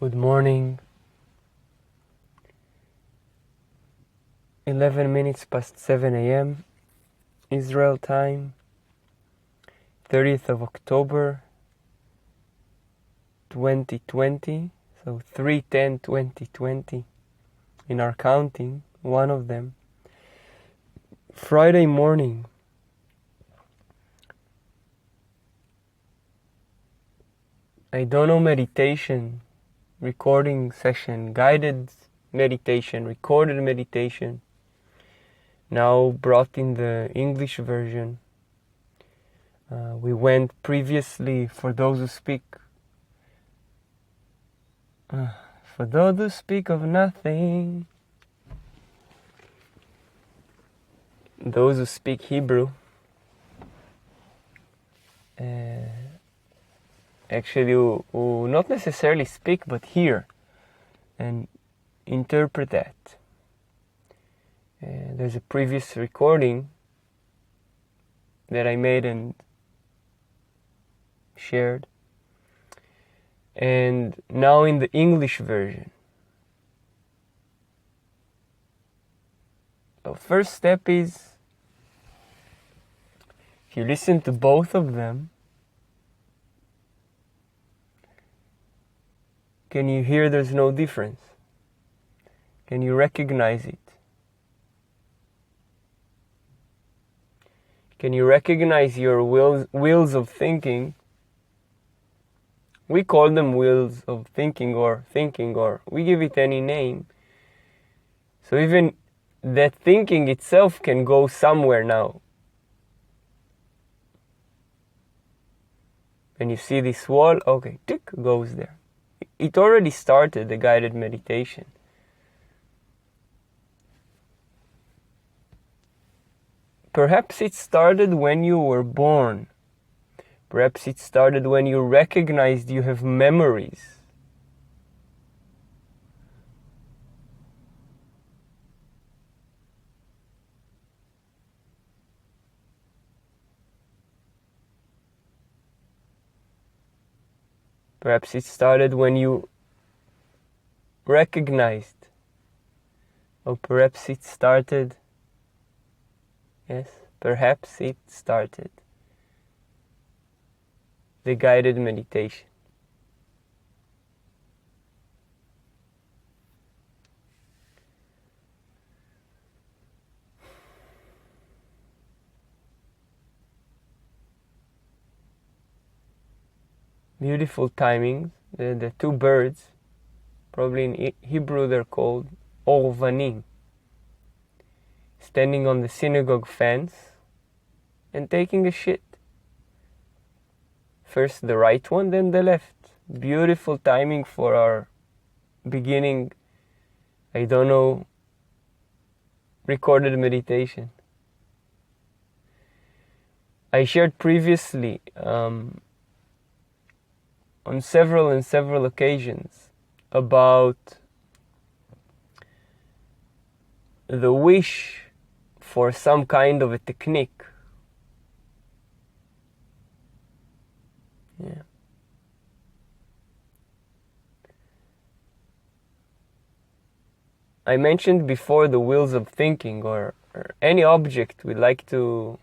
Good morning. 11 minutes past 7 a.m. Israel time, 30th of October 2020, so 3/10/2020 in our counting, one of them. Friday morning. I don't know, meditation, recording session, guided meditation, recorded meditation, now brought in the English version. We went previously, for those who speak of nothing, those who speak Hebrew, actually who not necessarily speak but hear and interpret that. There's a previous recording that I made and shared, and now in the English version. The first step is, if you listen to both of them, can you hear there's no difference? Can you recognize it? Can you recognize your wheels of thinking? We call them wheels of thinking, or we give it any name. So even that thinking itself can go somewhere now. When you see this wall, okay, tick, goes there. It already started, the guided meditation. Perhaps it started when you were born. Perhaps it started when you recognized you have memories. Perhaps it started when you recognized. Or perhaps it started, yes, perhaps it started the guided meditation. Beautiful timings. The two birds, probably in Hebrew they're called orvanim, standing on the synagogue fence and taking a shit. First the right one, then the left. Beautiful timing for our beginning, I don't know, recorded meditation. I shared previously on several occasions about the wish for some kind of a technique. Yeah. I mentioned before the wheels of thinking, or any object we like to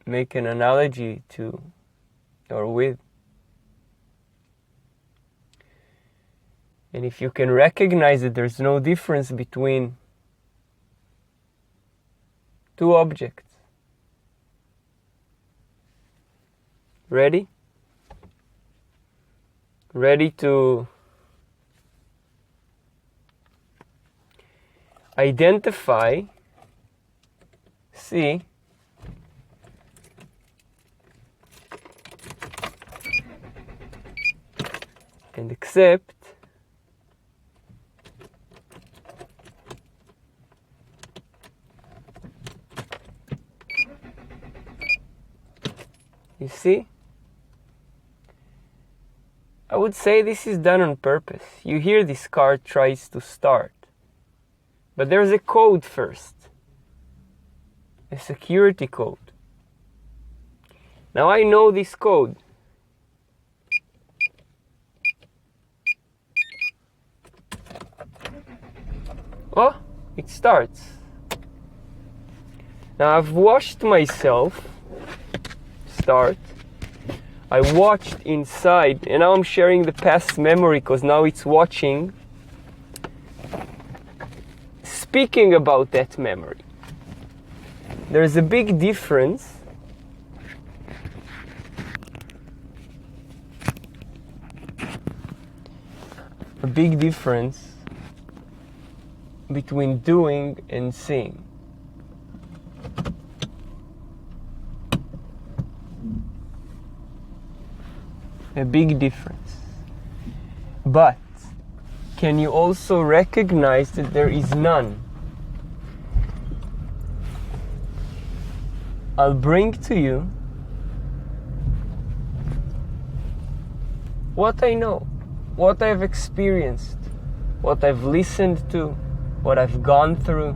make an analogy to or with. And if you can recognize that there's no difference between two objects. Ready? Ready to identify, see, and accept you see? I would say this is done on purpose. You hear this car tries to start, but there's a code first, a security code. Now I know this code. Oh, it starts. Now I've watched myself start. I watched inside, and now I'm sharing the past memory because now it's watching, speaking about that memory. There's a big difference between doing and seeing. A big difference. But can you also recognize that there is none? I'll bring to you what I know, what I've experienced, what I've listened to, what I've gone through.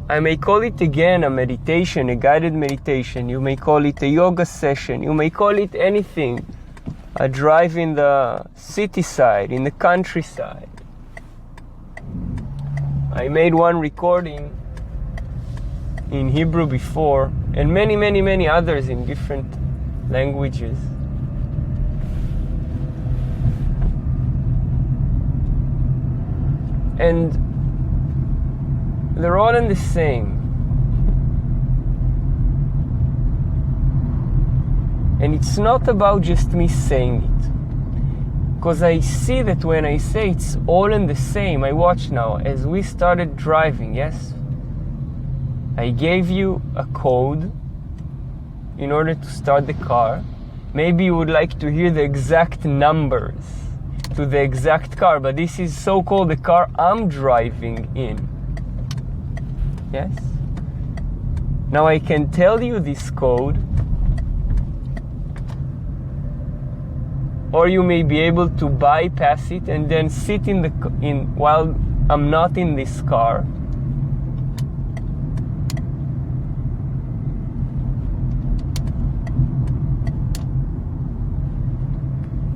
I may call it again a meditation, a guided meditation. You may call it a yoga session. You may call it anything. A drive in the city side, in the countryside. I made one recording in Hebrew before, and many others in different languages. And they're all in the same. And it's not about just me saying it. Because I see that when I say it's all in the same, I watch now, as we started driving, yes? I gave you a code in order to start the car. Maybe you would like to hear the exact numbers to the exact car, but this is so-called the car I'm driving in. Yes? Now I can tell you this code, or you may be able to bypass it and then sit while I'm not in this car.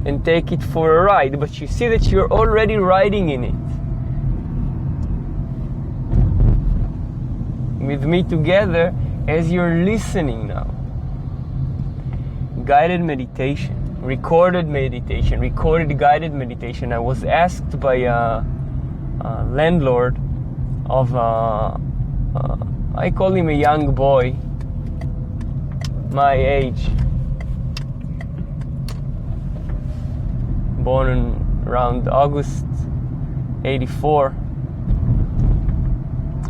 And take it for a ride, but you see that you're already riding in it. With me together as you're listening now. Guided meditation, recorded guided meditation. I was asked by a landlord of I call him a young boy, my age, born in around August 84.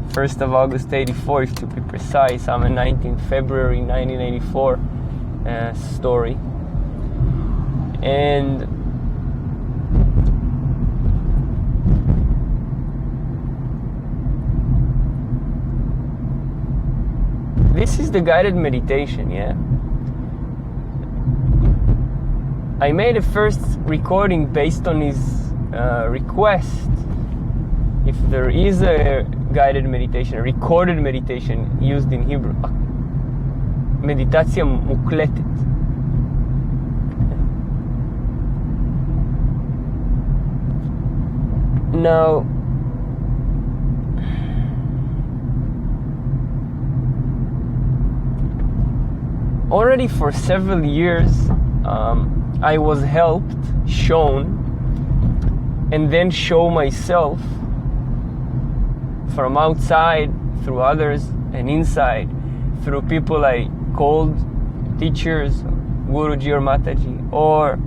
1st of August 84, if to be precise. I'm a 19th February 1984 story. And this is the guided meditation, yeah? I made a first recording based on his request. If there is a guided meditation, a recorded meditation used in Hebrew, מדיטציה מוקלטת. Now, already for several years, I was helped, shown, and then show myself from outside, through others, and inside, through people I called teachers, Guruji or Mataji, or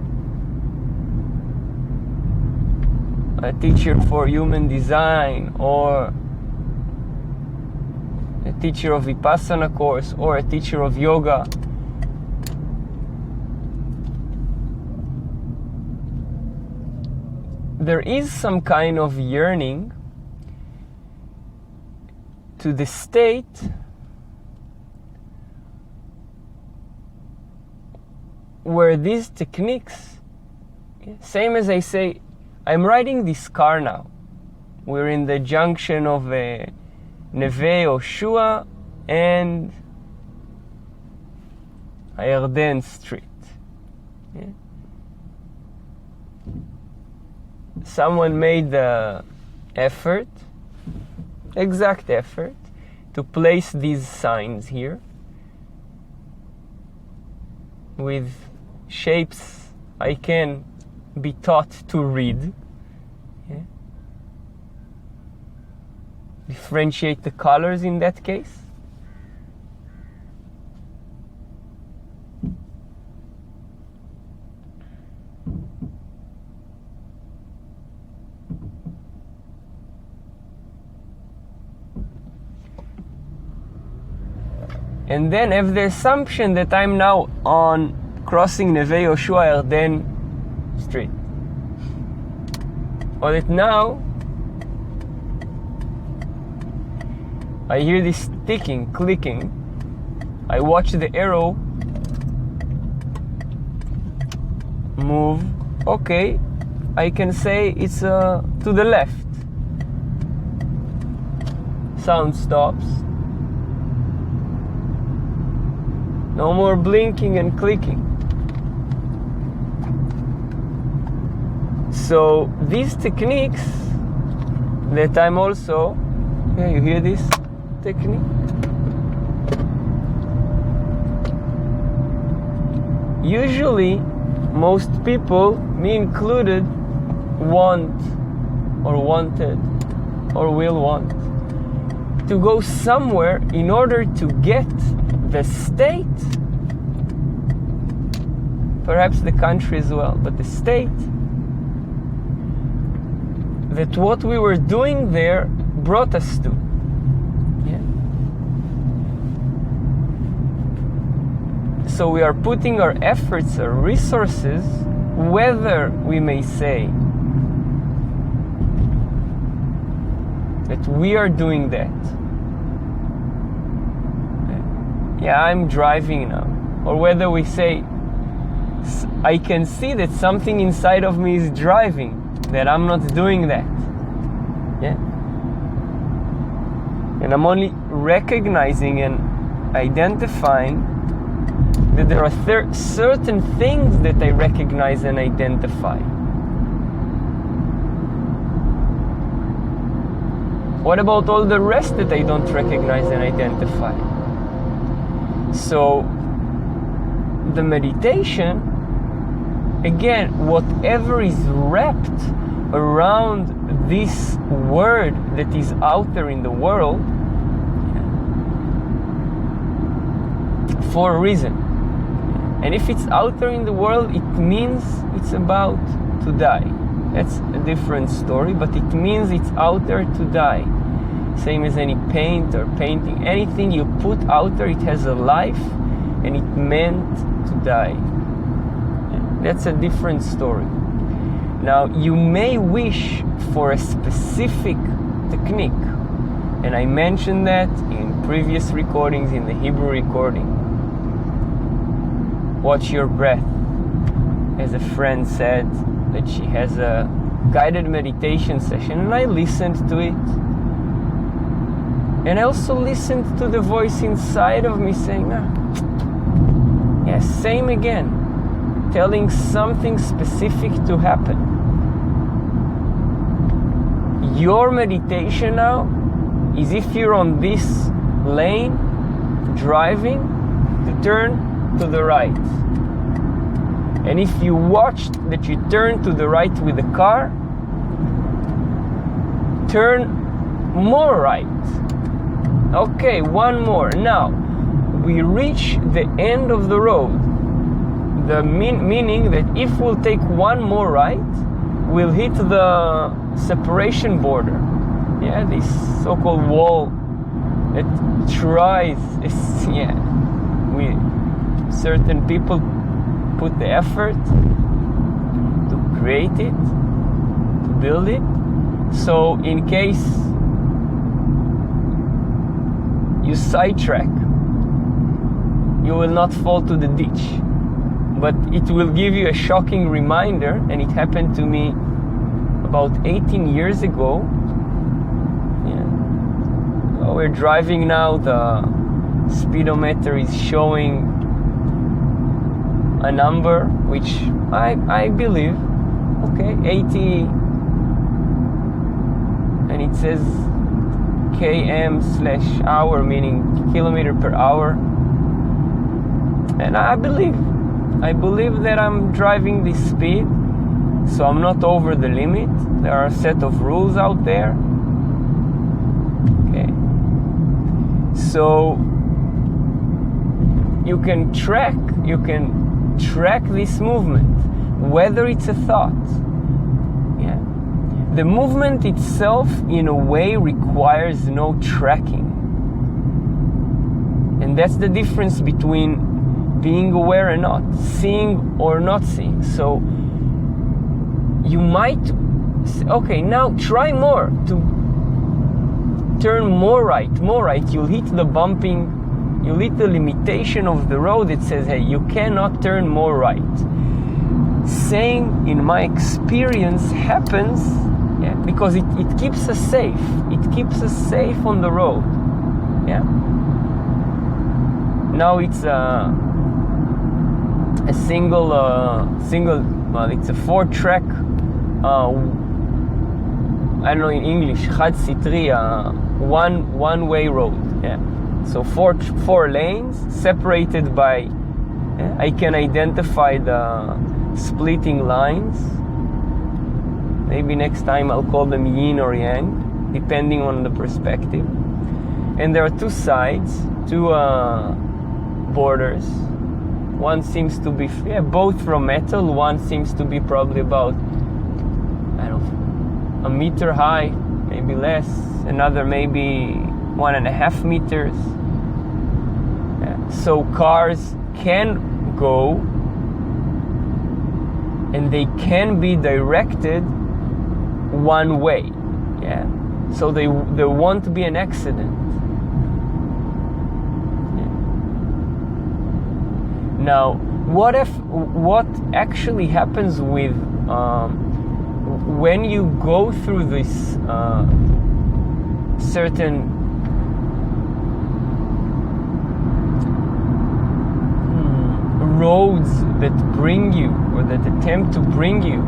a teacher for human design, or a teacher of Vipassana course, or a teacher of yoga. There is some kind of yearning to the state where these techniques, same as I say, I'm riding this car now. We're in the junction of Neve Yoshua and Ayarden Street. Yeah. someone made the effort, exact effort, to place these signs here with shapes I can be taught to read. Yeah. Differentiate the colors in that case. And then have the assumption that I'm now on crossing Neve Yoshua Yarden Street. Or that now I hear this ticking, clicking. I watch the arrow move. Okay, I can say it's to the left. Sound stops. No more blinking and clicking. So these techniques that I'm also, yeah, you hear this technique? Usually, most people, me included, want or wanted or will want to go somewhere in order to get the state, perhaps the country as well, but the state, that what we were doing there brought us to. Yeah. So we are putting our efforts, our resources, whether we may say that we are doing that. Yeah, I'm driving now. Or whether we say, I can see that something inside of me is driving, that I'm not doing that. Yeah. And I'm only recognizing and identifying that there are certain things that I recognize and identify. What about all the rest that I don't recognize and identify? So the meditation, again, whatever is wrapped around this word that is out there in the world, for a reason. And if it's out there in the world, it means it's about to die. That's a different story, but it means it's out there to die. Same as any paint or painting. Anything you put out there, it has a life and it meant to die. That's a different story. Now, you may wish for a specific technique, and I mentioned that in previous recordings, in the Hebrew recording. Watch your breath. As a friend said that she has a guided meditation session, and I listened to it. And I also listened to the voice inside of me saying, yes, same again, telling something specific to happen. Your meditation now is if you're on this lane, driving, to turn to the right. And if you watched that you turn to the right with the car, turn more right. Okay, one more. Now, we reach the end of the road. The meaning that if we'll take one more right, we'll hit the separation border. Yeah, this so-called wall that tries, certain people put the effort to create it, to build it. So in case you sidetrack, you will not fall to the ditch. But it will give you a shocking reminder, and it happened to me about 18 years ago. Yeah. Oh, we're driving now, the speedometer is showing a number which I believe, okay, 80 and it says km/hour, meaning kilometer per hour. And I believe that I'm driving this speed, so I'm not over the limit. There are a set of rules out there. Okay. So you can track this movement, whether it's a thought. Yeah. The movement itself, in a way, requires no tracking. And that's the difference between being aware and not, seeing or not seeing. So you might say, okay, now try more, to turn more right. You'll hit the bumping, you'll hit the limitation of the road. It says, hey, you cannot turn more right. Saying, in my experience, happens, yeah, because it keeps us safe. It keeps us safe on the road. Yeah. Now it's a single, well, it's a 4-track, I don't know in English, Chad Sitri, one-way road. Yeah. So four lanes separated by, I can identify the splitting lines. Maybe next time I'll call them yin or yang, depending on the perspective. And there are two sides, two borders. One seems to be, both from metal. One seems to be probably about, I don't know, a meter high, maybe less. Another maybe 1.5 meters. Yeah. So cars can go, and they can be directed one way. Yeah. So there won't be an accident. Now, what actually happens with when you go through this certain roads that bring you, or that attempt to bring you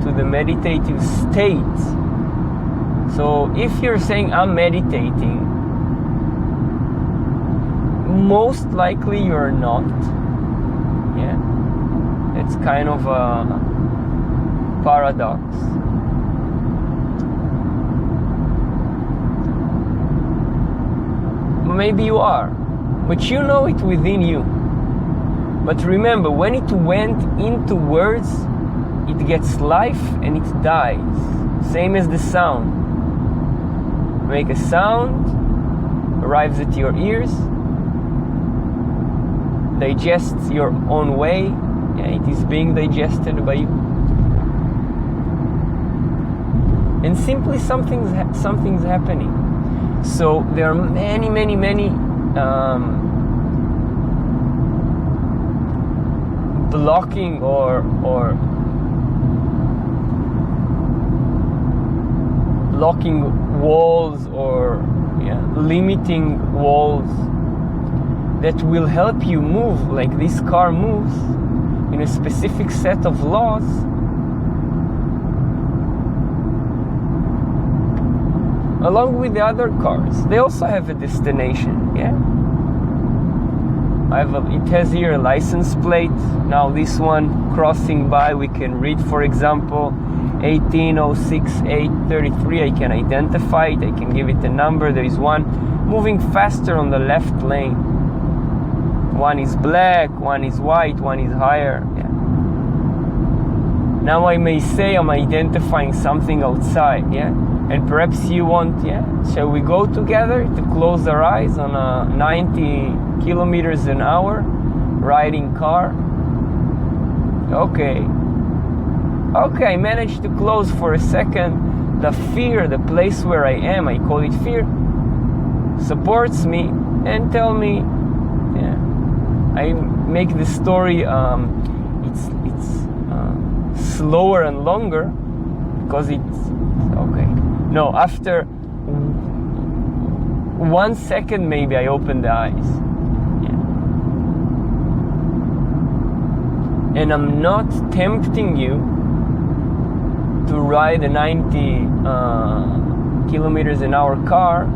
to the meditative state? So if you're saying I'm meditating, most likely you're not. Yeah, it's kind of a paradox. Maybe you are, but you know it within you. But remember, when it went into words, it gets life and it dies. Same as the sound. Make a sound, arrives at your ears, digests your own way, and it is being digested by you. And simply something's happening. So there are many blocking or blocking walls or limiting walls that will help you move, like this car moves in a specific set of laws. Along with the other cars, they also have a destination. Yeah, it has here a license plate. Now this one crossing by, we can read, for example, 1806833. I can identify it, I can give it a number. There is one moving faster on the left lane. One is black, one is white, one is higher. Yeah. Now I may say I'm identifying something outside, yeah? And perhaps you want, shall we go together to close our eyes on a 90 kilometers an hour riding car? Okay, I managed to close for a second. The fear, the place where I am, I call it fear, supports me and tell me, I make the story, it's slower and longer because it's, okay. No, after 1 second maybe I open the eyes. And I'm not tempting you to ride a 90 kilometers an hour car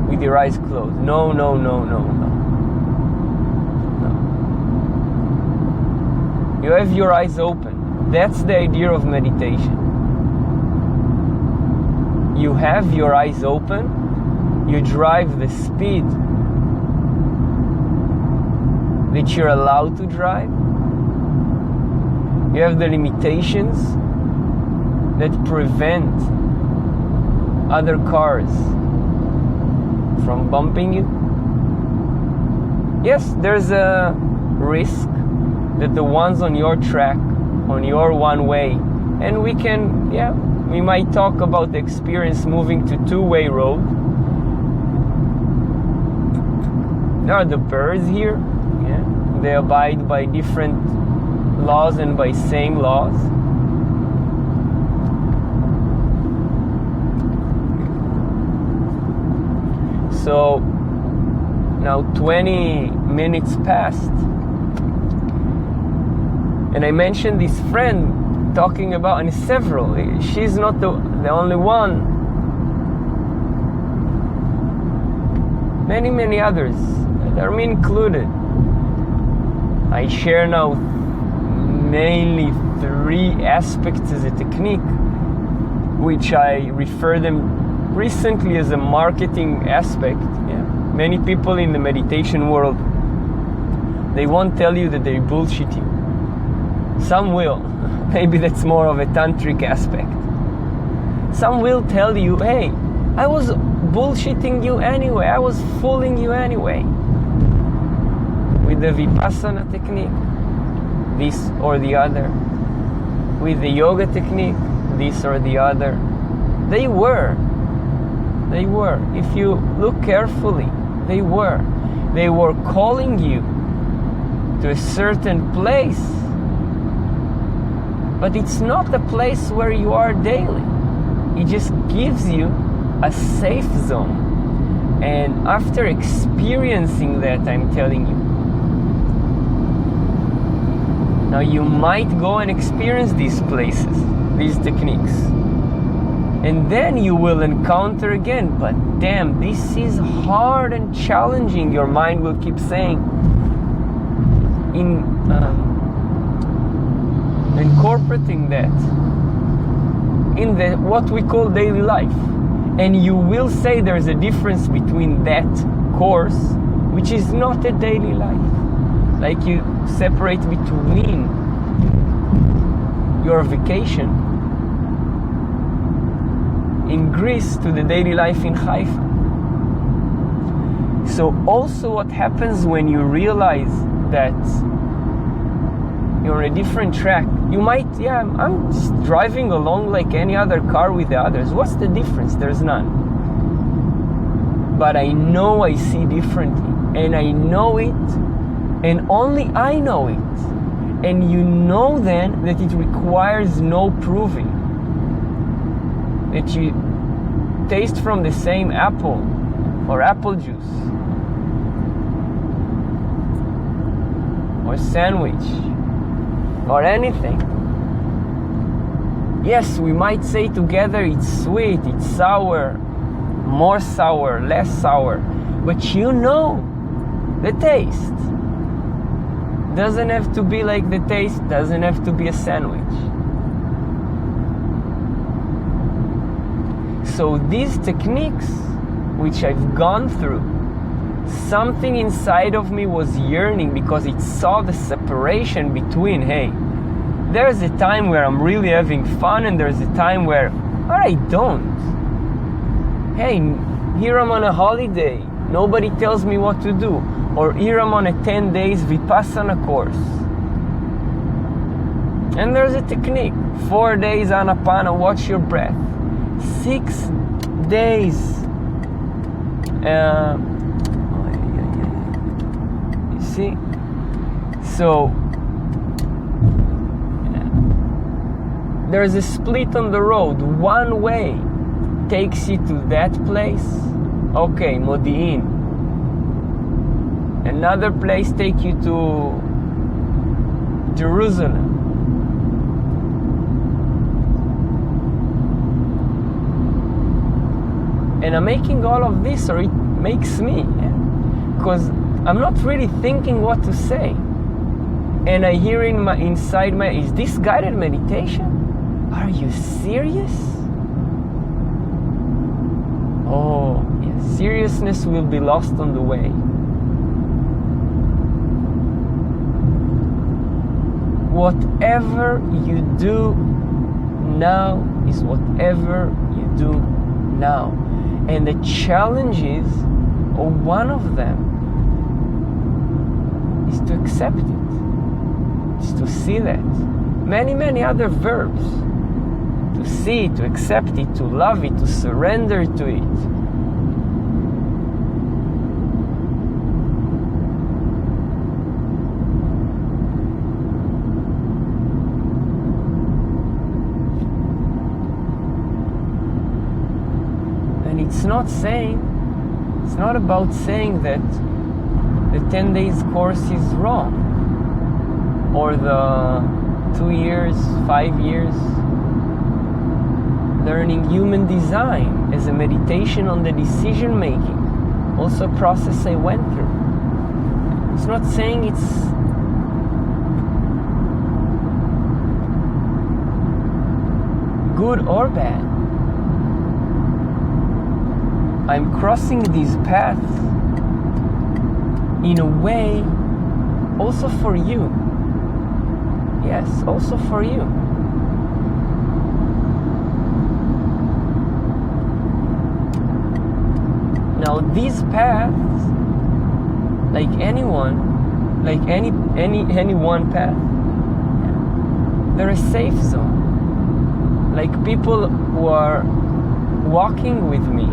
with your eyes closed. No, no, no, no, no. No. You have your eyes open. That's the idea of meditation. You have your eyes open. You drive the speed that you're allowed to drive. You have the limitations that prevent other cars from bumping you. Yes, there's a risk that the ones on your track, on your one way, and we might talk about the experience moving to two-way road. There are the birds here. Yeah, they abide by different laws and by same laws. So now 20 minutes passed, and I mentioned this friend talking about, and several, she's not the only one, many others that are me included. I share now mainly 3 aspects as a technique, which I refer them recently as a marketing aspect. Yeah. Many people in the meditation world, they won't tell you that they bullshit you. Some will. Maybe that's more of a tantric aspect. Some will tell you, hey, I was bullshitting you anyway, I was fooling you anyway. With the Vipassana technique, this or the other. With the yoga technique, this or the other. They were. If you look carefully, they were. They were calling you to a certain place, but it's not the place where you are daily. It just gives you a safe zone. And after experiencing that, I'm telling you, now you might go and experience these places, these techniques, and then you will encounter again, but damn, this is hard and challenging, your mind will keep saying, in incorporating that in the what we call daily life. And you will say there's a difference between that course, which is not a daily life. Like you separate between your vacation in Greece to the daily life in Haifa. So also what happens when you realize that you're on a different track, you might, I'm just driving along like any other car with the others. What's the difference? There's none. But I know I see differently, and I know it, and only I know it. And you know then that it requires no proving. That you taste from the same apple or apple juice or sandwich or anything. Yes, we might say together it's sweet, it's sour, more sour, less sour, but you know the taste. Doesn't have to be like the taste, doesn't have to be a sandwich. So these techniques, which I've gone through, something inside of me was yearning because it saw the separation between, hey, there's a time where I'm really having fun and there's a time where I don't. Hey, here I'm on a holiday, nobody tells me what to do. Or here I'm on a 10 days Vipassana course. And there's a technique. 4 days Anapana, watch your breath. 6 days. You see? So, there's a split on the road. One way takes you to that place. Okay, Modi'in. Another place take you to Jerusalem. And I'm making all of this, or it makes me, because I'm not really thinking what to say. And I hear inside my, is this guided meditation? Are you serious? Oh, yes, seriousness will be lost on the way. Whatever you do now is whatever you do now. And the challenges, or one of them, is to accept it. Is to see that. Many other verbs. To see it, to accept it, to love it, to surrender to it. And it's not about saying that the 10 days course is wrong, or the 2 years, 5 years learning human design as a meditation on the decision making, also a process I went through. It's not saying it's good or bad. I'm crossing these paths in a way also for you. Yes, also for you. Now these paths, like anyone, like any one path, they're a safe zone. Like people who are walking with me,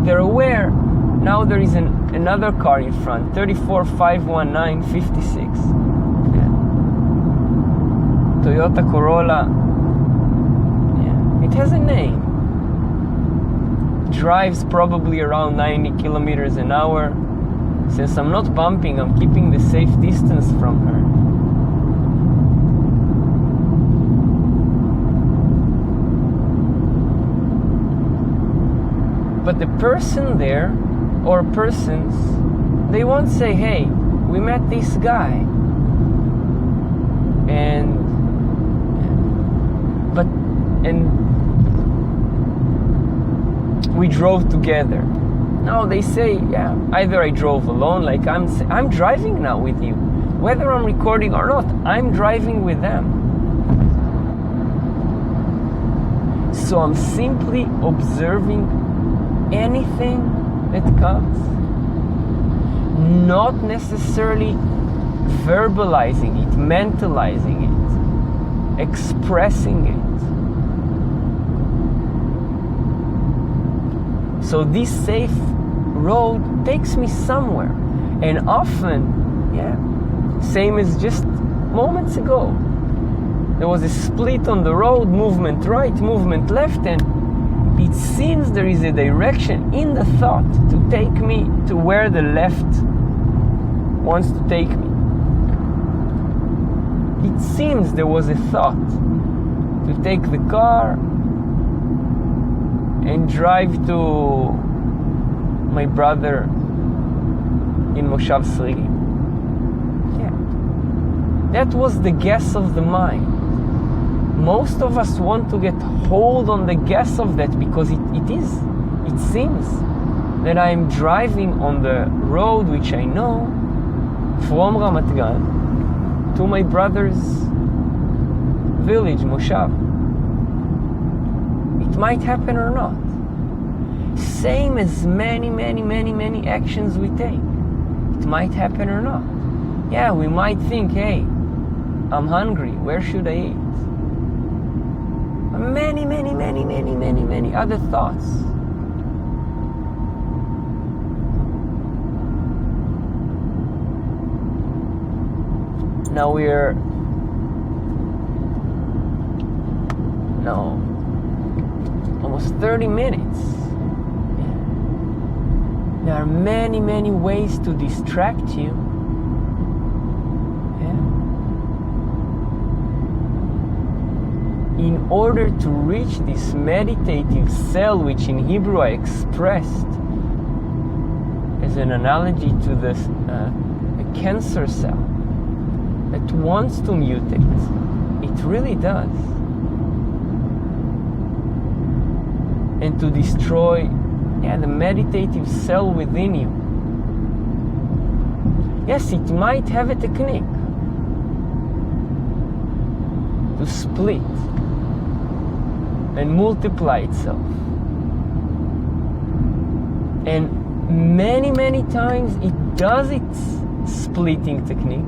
they're aware. Now there is another car in front, 3451956. Yeah. Toyota Corolla. Yeah. It has a name. Drives probably around 90 kilometers an hour. Since I'm not bumping, I'm keeping the safe distance from her. But the person there, or persons, they won't say, hey, we met this guy. And we drove together. No, they say, yeah, either I drove alone, like I'm driving now with you. Whether I'm recording or not, I'm driving with them. So I'm simply observing anything that comes, not necessarily verbalizing it, mentalizing it, expressing it. So this safe road takes me somewhere, and often, same as just moments ago, there was a split on the road, movement right, movement left, and it seems there is a direction in the thought to take me to where the left wants to take me. It seems there was a thought to take the car and drive to my brother in Moshav Srigi. Yeah. That was the guess of the mind. Most of us want to get hold on the guess of that because it seems that I'm driving on the road which I know from Ramat Gan to my brother's village, Moshav. It might happen or not. Same as many actions we take. It might happen or not. Yeah, we might think, hey, I'm hungry, where should I eat? Many other thoughts. Now we're almost 30 minutes. There are many ways to distract you. in order to reach this meditative cell, which in Hebrew I expressed as an analogy to the cancer cell that wants to mutate. It really does. And to destroy the meditative cell within you. Yes, it might have a technique to split and multiply itself. And many times it does its splitting technique,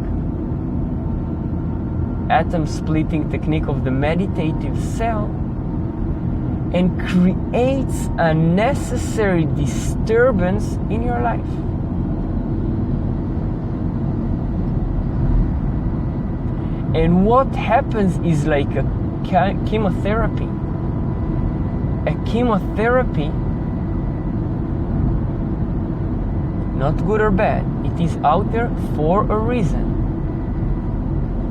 atom splitting technique of the meditative cell, and creates a necessary disturbance in your life. And what happens is like a chemotherapy. A chemotherapy, not good or bad, it is out there for a reason.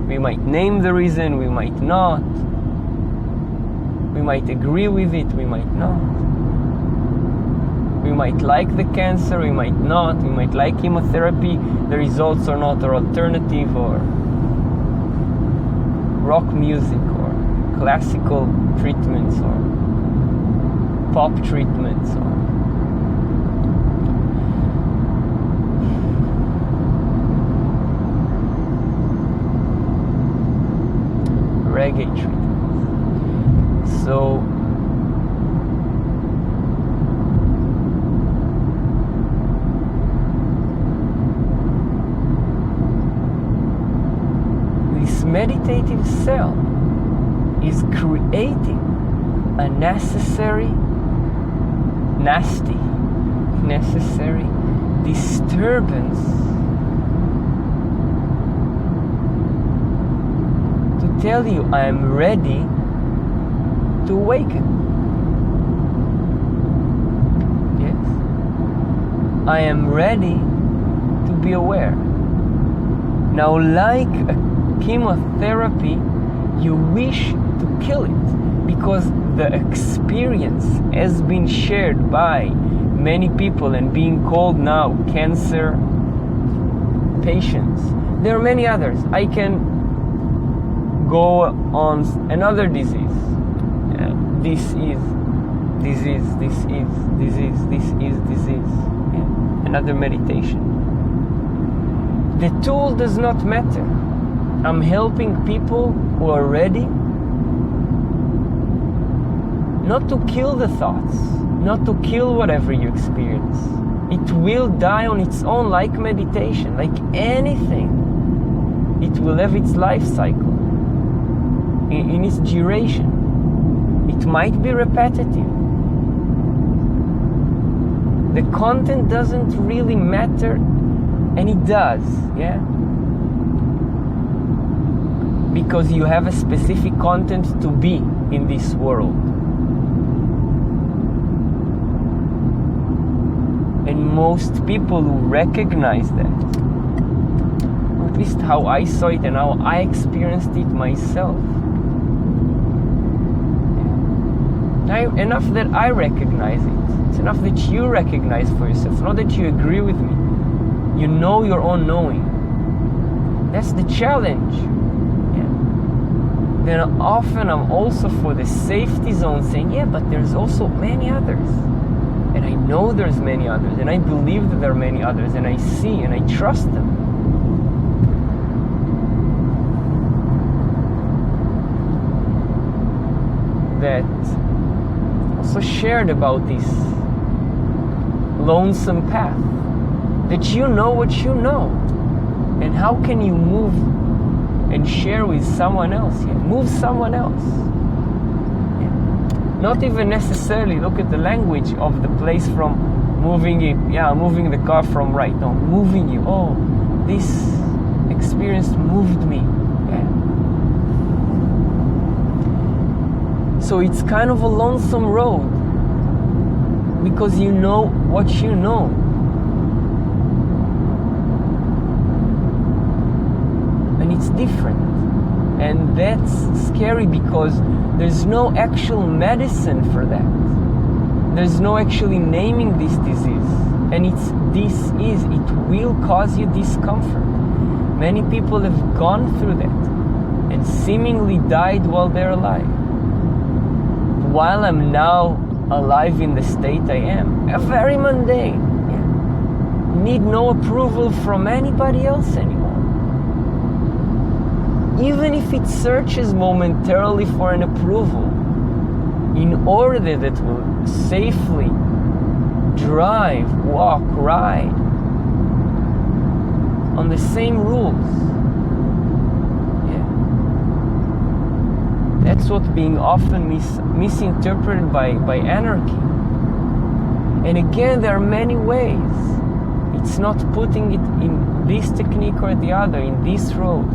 We might name the reason, we might not. We might agree with it, we might not. We might like the cancer, we might not. We might like chemotherapy, the results are not, or alternative, or rock music, or classical treatments, or pop treatments, or reggae treatments. So this meditative cell is creating a necessary disturbance to tell you I am ready to awaken. Yes, I am ready to be aware. Now, like a chemotherapy, you wish to kill it because the experience has been shared by many people and being called now cancer patients. There are many others. I can go on another disease. This is disease. Yeah. Another meditation. The tool does not matter. I'm helping people who are ready not to kill the thoughts, not to kill whatever you experience. It will die on its own, like meditation, like anything. It will have its life cycle in its duration. It might be repetitive. The content doesn't really matter, and it does, yeah? Because you have a specific content to be in this world. And most people who recognize that, or at least how I saw it and how I experienced it myself, enough that I recognize it. It's enough that you recognize for yourself, not that you agree with me. You know your own knowing. That's the challenge. Yeah. Then often I'm also for the safety zone saying, yeah, but there's also many others. And I know there's many others, and I believe that there are many others, and I see and I trust them. That also shared about this lonesome path, that you know what you know, and how can you move and share with someone else? Yeah, move someone else. Yeah. Not even necessarily look at the language of the place from moving it. Yeah, moving the car from right. No, moving you. Oh, this experience moved me. Yeah. So it's kind of a lonesome road because you know what you know. And it's different. And that's scary because there's no actual medicine for that. There's no actually naming this disease. And it will cause you discomfort. Many people have gone through that and seemingly died while they're alive. While I'm now alive in the state I am, a very mundane, need no approval from anybody else anymore. Even if it searches momentarily for an approval, in order that it will safely drive, walk, ride on the same rules. That's what's being often misinterpreted by anarchy. And again, there are many ways. It's not putting it in this technique or the other, in this road.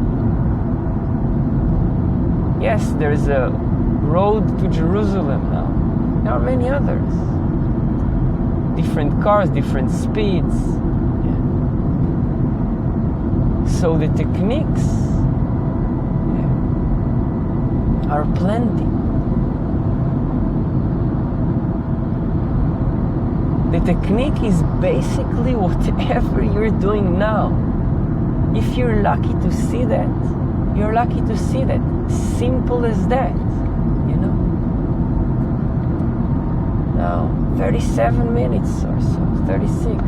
Yes, there's a road to Jerusalem now. There are many others. Different cars, different speeds. So the techniques are plenty. The technique is basically whatever you're doing now. If you're lucky to see that, you're lucky to see that. Simple as that, you know. Now, 37 minutes or so, 36.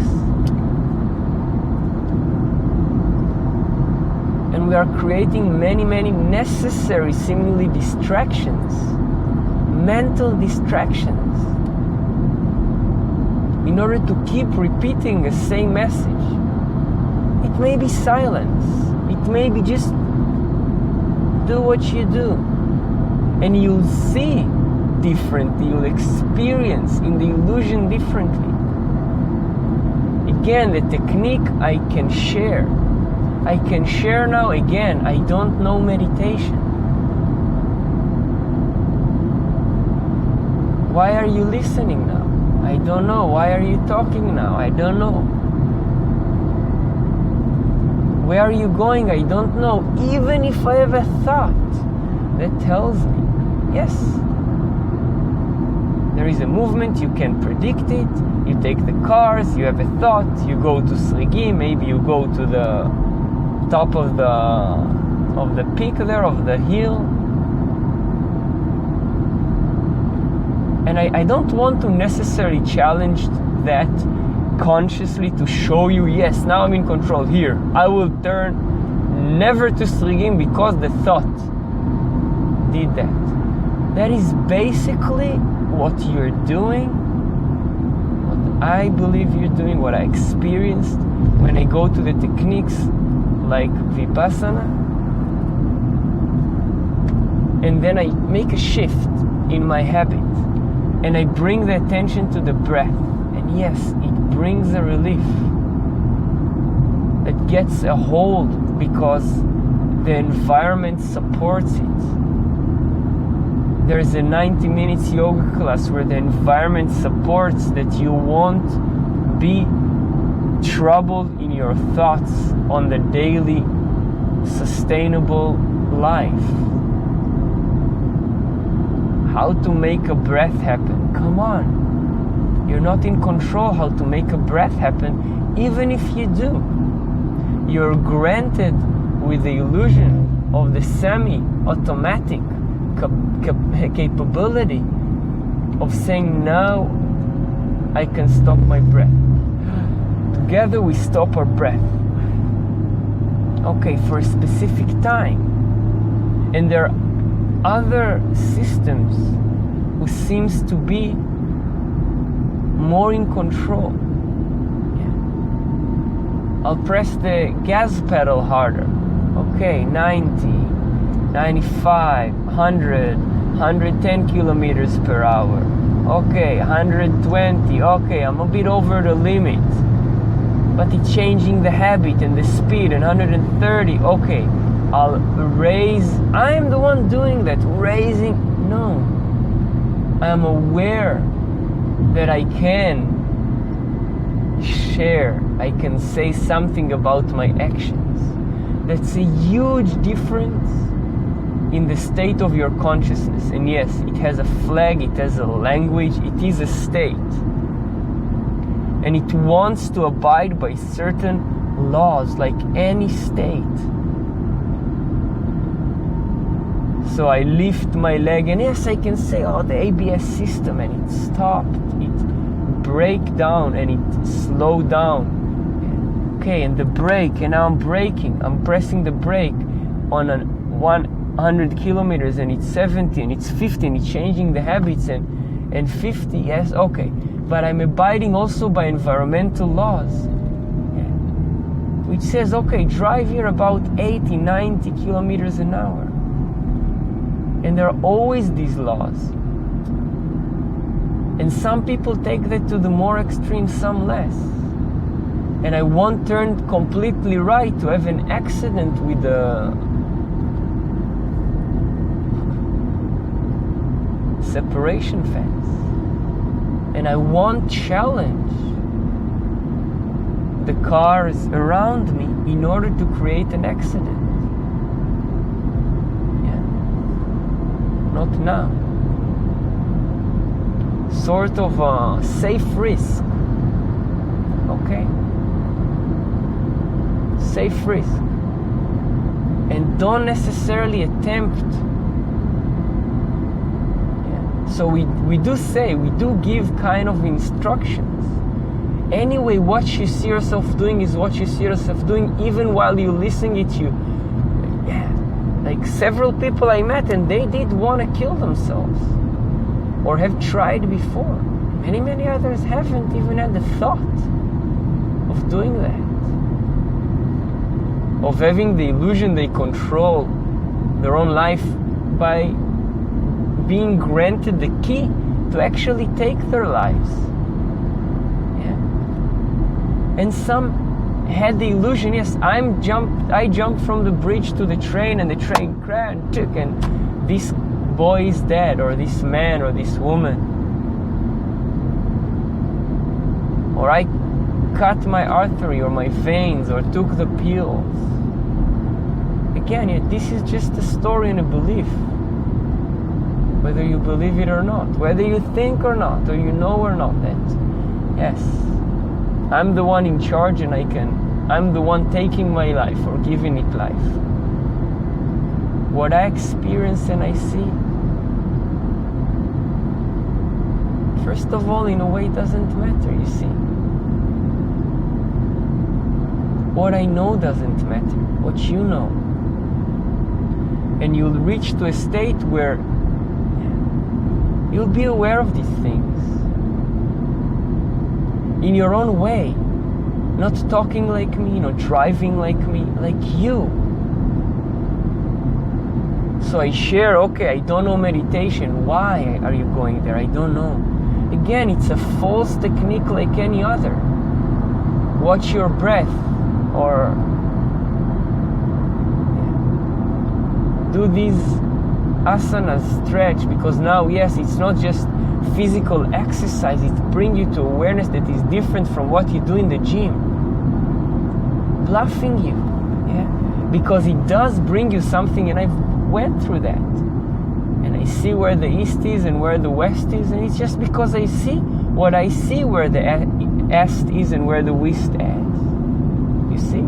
And we are creating many, many necessary, seemingly distractions, mental distractions, in order to keep repeating the same message. It may be silence. It may be just do what you do. And you'll see differently. You'll experience in the illusion differently. Again, the technique I can share. I can share now. Again, I don't know meditation. Why are you listening now? I don't know. Why are you talking now? I don't know. Where are you going? I don't know. Even if I have a thought that tells me, yes, there is a movement, you can predict it. You take the cars, you have a thought, you go to Srigi, maybe you go to the top of the peak there, of the hill. And I don't want to necessarily challenge that consciously to show you, yes, now I'm in control here. I will turn never to Srigim because the thought did that. That is basically what you're doing, what I believe you're doing, what I experienced when I go to the techniques like Vipassana. And then I make a shift in my habit and I bring the attention to the breath. And yes, it brings a relief that gets a hold because the environment supports it. There's a 90 minutes yoga class where the environment supports that you won't be troubled in your thoughts on the daily sustainable life. How to make a breath happen? Come on. You're not in control how to make a breath happen, even if you do. You're granted with the illusion of the semi-automatic capability of saying, now I can stop my breath. Together we stop our breath. Okay, for a specific time. And there are other systems who seems to be more in control. I'll press the gas pedal harder. Okay, 90, 95, 100, 110 kilometers per hour. Okay, 120. Okay, I'm a bit over the limit. But it's changing the habit and the speed, and 130. Okay, I'll raise. I'm the one doing that. Raising. No. I'm aware that I can share. I can say something about my actions. That's a huge difference in the state of your consciousness. And yes, it has a flag, it has a language, it is a state. And it wants to abide by certain laws, like any state. So I lift my leg, and yes, I can say, oh, the ABS system, and it stopped, it break down, and it slowed down. Okay, and the brake, and now I'm braking, I'm pressing the brake on 100 kilometers, and it's 70, and it's 50, and it's changing the habits, and 50, yes, okay. But I'm abiding also by environmental laws, which says, okay, drive here about 80, 90 kilometers an hour. And there are always these laws. And some people take that to the more extreme, some less. And I won't turn completely right to have an accident with a separation fence. And I won't challenge the cars around me in order to create an accident. Not now. Sort of a safe risk. Okay? Safe risk. And don't necessarily attempt. So we do say, we do give kind of instructions. Anyway, what you see yourself doing is what you see yourself doing, even while you listen it, like several people I met, and they did want to kill themselves or have tried before. Many others haven't even had the thought of doing that, of having the illusion they control their own life by being granted the key to actually take their lives. And some had the illusion, yes, I jumped from the bridge to the train, and the train crashed, and this boy is dead, or this man, or this woman. Or I cut my artery or my veins, or took the pills. Again, this is just a story and a belief. Whether you believe it or not, whether you think or not, or you know or not, that, yes, I'm the one in charge, and I'm the one taking my life or giving it life. What I experience and I see, first of all, in a way, it doesn't matter, you see. What I know doesn't matter, what you know. And you'll reach to a state where you'll be aware of these things in your own way, not talking like me, not driving like me, like you. So I share, okay, I don't know meditation. Why are you going there? I don't know. Again, it's a false technique like any other. Watch your breath, or do these asanas, stretch, because now, yes, it's not just physical exercise, it brings you to awareness that is different from what you do in the gym. Bluffing you, because it does bring you something, and I've went through that. And I see where the east is and where the west is, and it's just because I see what I see where the east is and where the west is. You see?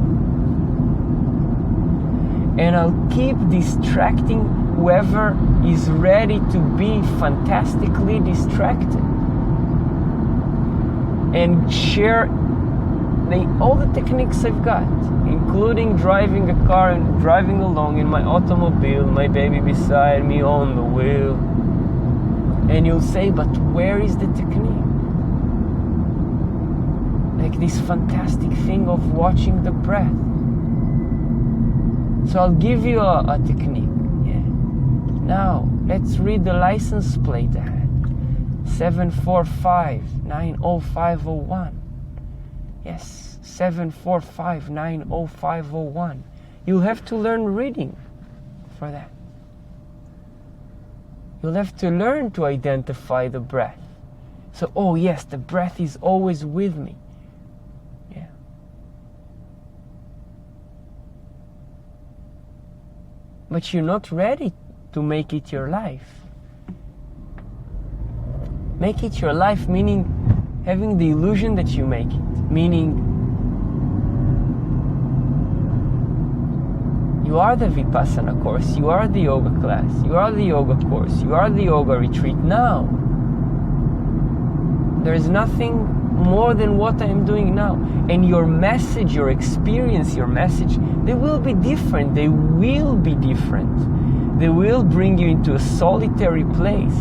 And I'll keep distracting whoever is ready to be fantastically distracted, and share all the techniques I've got, including driving a car and driving along in my automobile, my baby beside me on the wheel. And you'll say, but where is the technique? Like this fantastic thing of watching the breath. So I'll give you a technique. Now, let's read the license plate ahead. 745-90501. Yes, 745-90501. You'll have to learn reading for that. You'll have to learn to identify the breath. So, oh yes, the breath is always with me. Yeah. But you're not ready to make it your life. Make it your life, meaning having the illusion that you make it, meaning you are the Vipassana course, you are the yoga class, you are the yoga course, you are the yoga retreat now. There is nothing more than what I am doing now. And your message, your experience, your message, they will be different. They will be different. They will bring you into a solitary place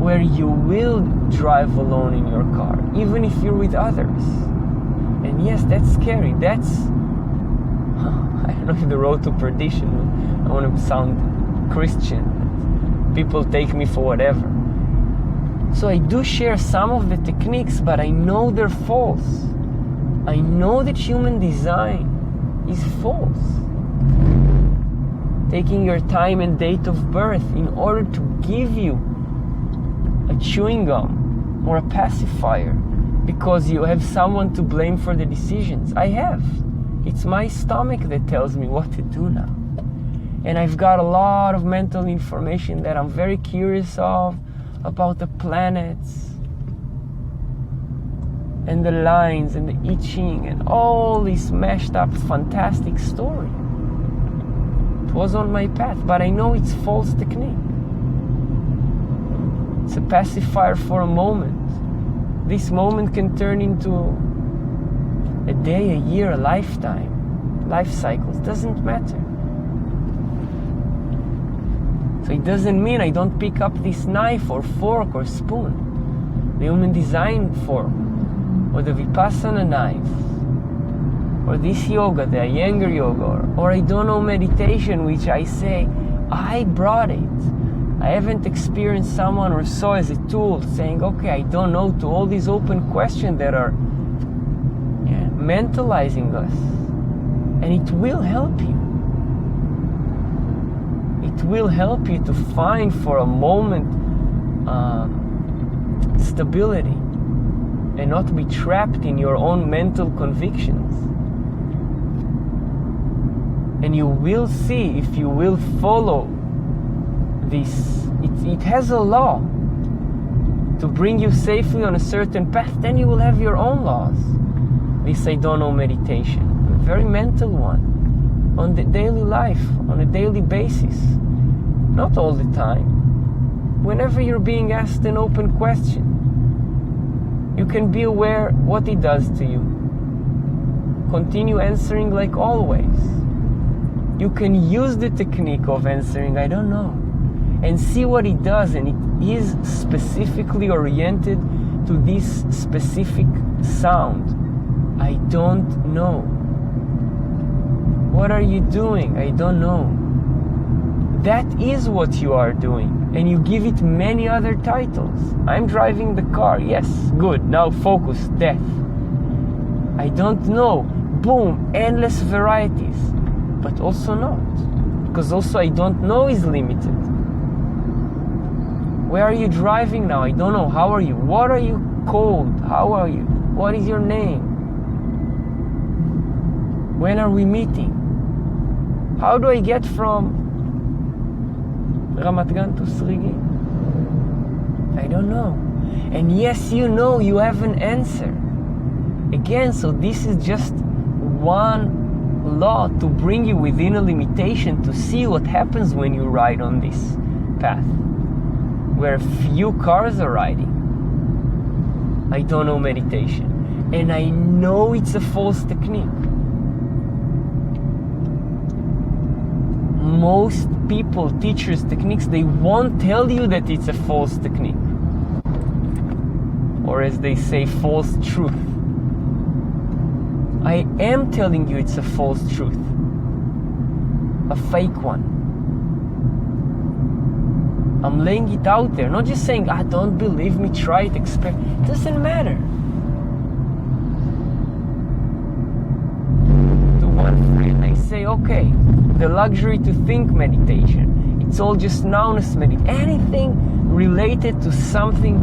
where you will drive alone in your car, even if you're with others. And yes, that's scary. That's, I don't know if the road to perdition, I want to sound Christian. People take me for whatever. So I do share some of the techniques, but I know they're false. I know that human design is false. Taking your time and date of birth in order to give you a chewing gum or a pacifier because you have someone to blame for the decisions. I have. It's my stomach that tells me what to do now. And I've got a lot of mental information that I'm very curious of, about the planets and the lines and the I Ching and all this mashed up fantastic story. It was on my path, but I know it's false technique. It's a pacifier for a moment. This moment can turn into a day, a year, a lifetime, life cycles, doesn't matter. So it doesn't mean I don't pick up this knife or fork or spoon, the human design fork, or the Vipassana knife, or this yoga, the Iyengar yoga, or I don't know meditation, which I say, I brought it. I haven't experienced someone or saw as a tool saying, okay, I don't know, to all these open questions that are mentalizing us. And it will help you. It will help you to find for a moment stability and not be trapped in your own mental convictions. And you will see, if you will follow this, it has a law to bring you safely on a certain path, then you will have your own laws. This I don't know meditation, a very mental one, on the daily life, on a daily basis. Not all the time. Whenever you're being asked an open question, you can be aware what it does to you. Continue answering like always. You can use the technique of answering, I don't know, and see what it does, and it is specifically oriented to this specific sound. I don't know. What are you doing? I don't know. That is what you are doing, and you give it many other titles. I'm driving the car, yes, good, now focus, death. I don't know, boom, endless varieties, but also not, because also I don't know is limited. Where are you driving now? I don't know. How are you? What are you called? How are you? What is your name? When are we meeting? How do I get from Ramat Gan to Srigi? I don't know. And yes, you know, you have an answer. Again, so this is just one law to bring you within a limitation to see what happens when you ride on this path, where few cars are riding. I don't know meditation. And I know it's a false technique. Most people, teachers, techniques, they won't tell you that it's a false technique. Or as they say, false truth. I am telling you it's a false truth. A fake one. I'm laying it out there, not just saying, don't believe me, try it, experiment. It doesn't matter. To one friend, I say, okay, the luxury to think meditation, it's all just nowness meditation. Anything related to something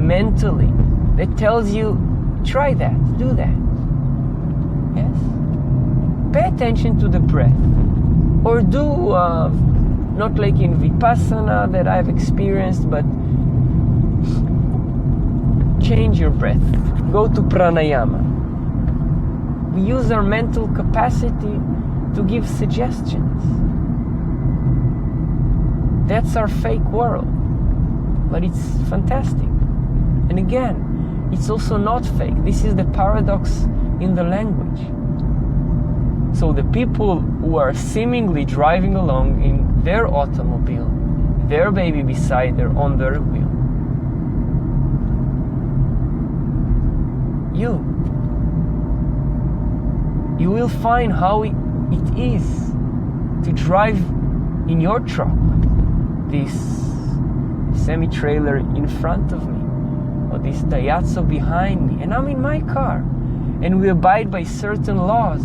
mentally that tells you, try that, do that. Yes? Pay attention to the breath. Or do, not like in Vipassana that I've experienced, but change your breath. Go to pranayama. We use our mental capacity to give suggestions. That's our fake world, but it's fantastic. And again, it's also not fake. This is the paradox in the language. So the people who are seemingly driving along in their automobile, their baby beside them on their wheel, you will find how it is to drive in your truck, this semi-trailer in front of me, or this Daihatsu behind me, and I'm in my car, and we abide by certain laws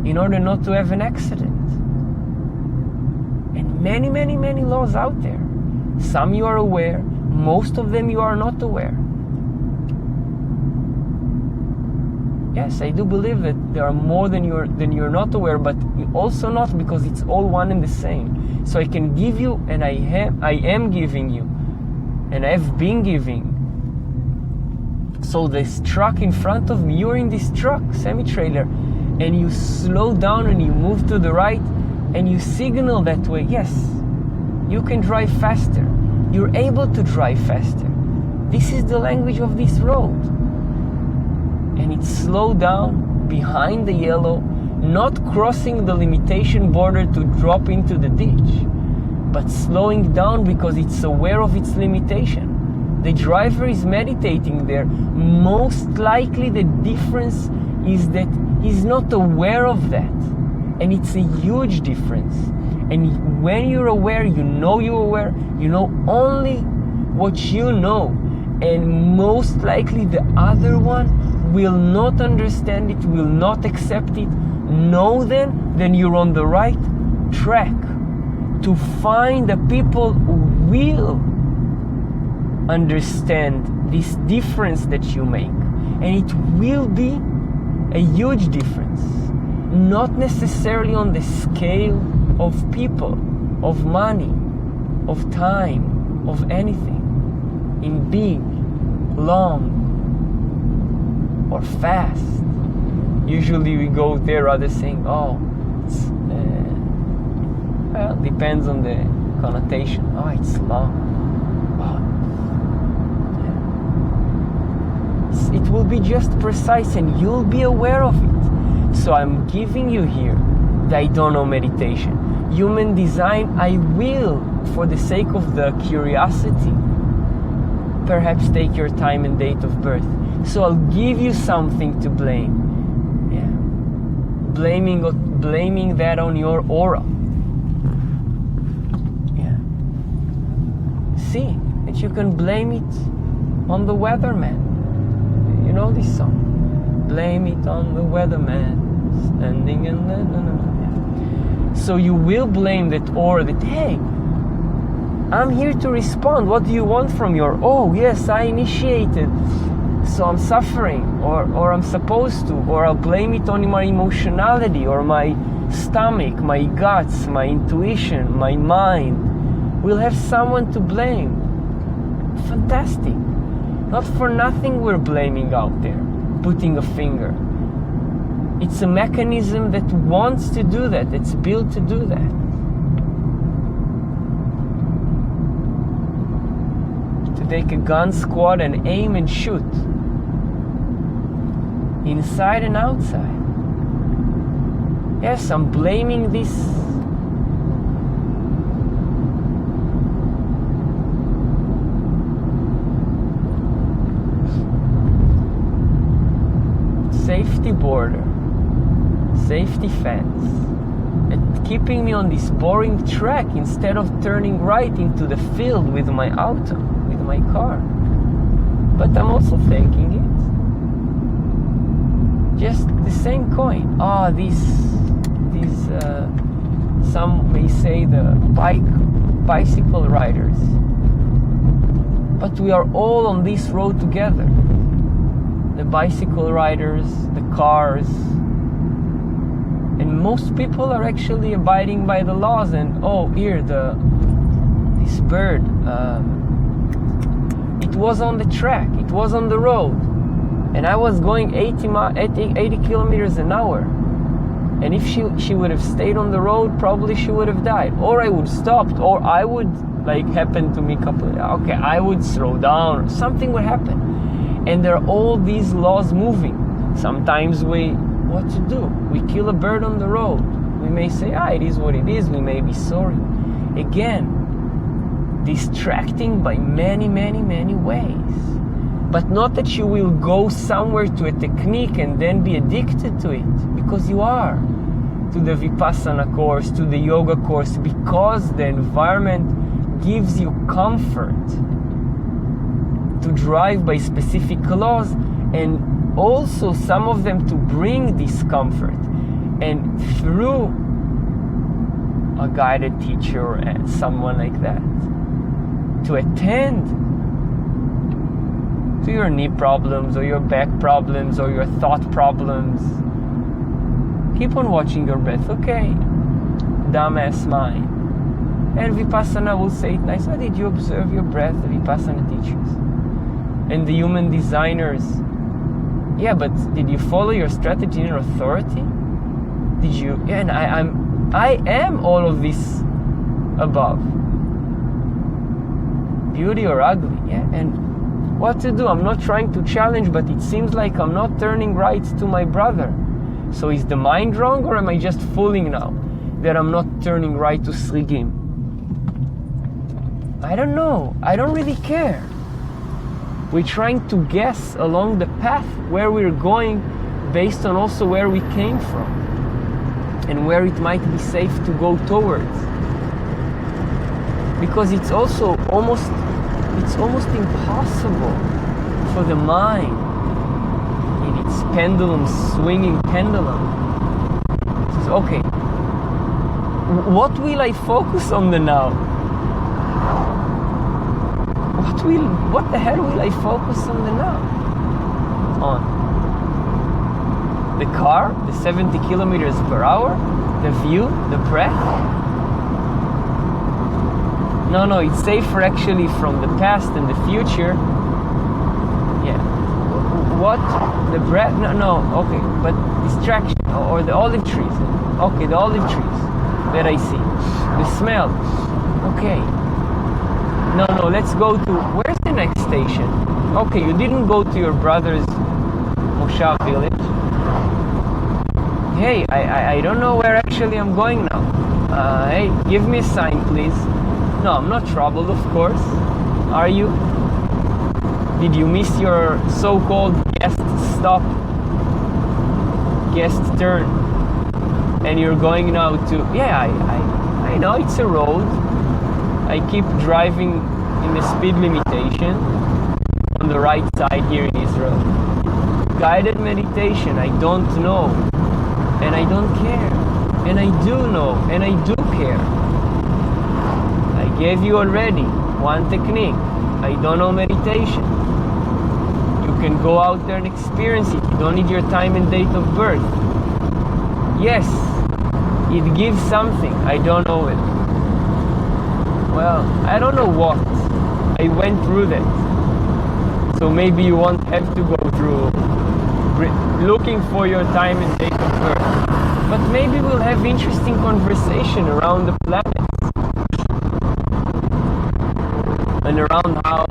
in order not to have an accident. And many, many, many laws out there. Some you are aware, most of them you are not aware. Yes, I do believe that there are more than you're not aware, but also not, because it's all one and the same. So I can give you, and I am giving you, and I have been giving. So this truck in front of me, you're in this truck, semi-trailer, and you slow down and you move to the right, and you signal that way. Yes, you can drive faster. You're able to drive faster. This is the language of this road. And it's slow down behind the yellow, not crossing the limitation border to drop into the ditch, but slowing down because it's aware of its limitation. The driver is meditating there. Most likely the difference is that he's not aware of that. And it's a huge difference. And when you're aware, you know you're aware, you know only what you know. And most likely the other one will not understand it, will not accept it. Know then you're on the right track to find the people who will understand this difference that you make. And it will be a huge difference. Not necessarily on the scale of people, of money, of time, of anything. In big, long, or fast. Usually we go there rather saying, it's, well, depends on the connotation. It's long. It will be just precise and you'll be aware of it. So I'm giving you here the I don't know meditation. Human design, I will, for the sake of the curiosity, perhaps take your time and date of birth. So I'll give you something to blame. Blaming that on your aura. See that you can blame it on the weatherman. You know this song? Blame it on the weatherman, standing in the... So you will blame that aura that, hey, I'm here to respond. What do you want from your... Oh, yes, I initiated. So I'm suffering, or I'm supposed to, or I'll blame it on my emotionality, or my stomach, my guts, my intuition, my mind. We'll have someone to blame. Fantastic. Not for nothing we're blaming out there, putting a finger. It's a mechanism that wants to do that, it's built to do that. To take a gun squad and aim and shoot. Inside and outside. Yes, I'm blaming this. Safety border, safety fence, and keeping me on this boring track instead of turning right into the field with my auto, with my car. But I'm also thanking it. Just the same coin. These some may say the bicycle riders. But we are all on this road together. The bicycle riders, the cars, And most people are actually abiding by the laws. And here this bird, it was on the track, it was on the road, and I was going 80 kilometers an hour. And if she would have stayed on the road, probably she would have died. Or I would stopped, or I would happen to me I would slow down, or something would happen. And there are all these laws moving. Sometimes what to do? We kill a bird on the road. We may say, it is what it is. We may be sorry. Again, distracting by many, many, many ways. But not that you will go somewhere to a technique and then be addicted to it, because you are. To the Vipassana course, to the yoga course, because the environment gives you comfort to drive by specific laws, and also some of them to bring discomfort. And through a guided teacher or someone like that, to attend to your knee problems or your back problems or your thought problems. Keep on watching your breath. Okay, dumbass mind. And Vipassana will say it nice. How did you observe your breath? The Vipassana teachers and the human designers. Yeah, but did you follow your strategy and authority? Did you? Yeah, and I am all of this above. Beauty or ugly, yeah. And what to do? I'm not trying to challenge, but it seems like I'm not turning right to my brother. So is the mind wrong, or am I just fooling now that I'm not turning right to Srigim? I don't know. I don't really care. We're trying to guess along the path where we're going based on also where we came from and where it might be safe to go towards. Because it's also almost impossible for the mind in its swinging pendulum. It says, okay, what will I focus on the now? What the hell will I focus on the now? On the car, the 70 kilometers per hour, the view, the breath? No, it's safer actually from the past and the future. Yeah. What? The breath? No, okay. But distraction, or the olive trees. Okay, the olive trees that I see. The smell. Okay. No, let's go to, where's the next station? Okay, you didn't go to your brother's Moshav village. Hey, I don't know where actually I'm going now. Hey, give me a sign, please. No, I'm not troubled, of course. Are you? Did you miss your so-called guest stop? Guest turn? And you're going now to... Yeah, I know it's a road. I keep driving in the speed limitation on the right side here in Israel. Guided meditation, I don't know. And I don't care. And I do know. And I do care. I gave you already one technique. I don't know meditation. You can go out there and experience it. You don't need your time and date of birth. Yes, it gives something. I don't know it. Well, I don't know what. I went through that. So maybe you won't have to go through looking for your time and date of birth. But maybe we'll have interesting conversation around the planet. And around how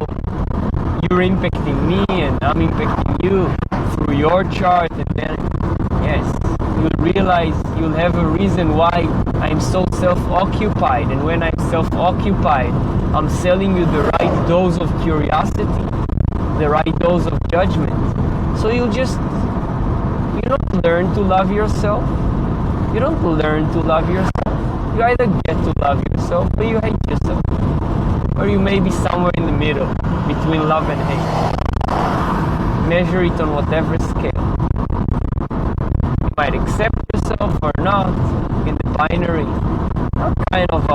you're impacting me and I'm impacting you through your chart, and then, yes, you'll realize you'll have a reason why I'm so self-occupied, and when I'm self-occupied, I'm selling you the right dose of curiosity, the right dose of judgment. So you don't learn to love yourself. You don't learn to love yourself. You either get to love yourself or you hate yourself. Or you may be somewhere in the middle between love and hate. Measure it on whatever scale. You might accept yourself or not in the binary. Kind of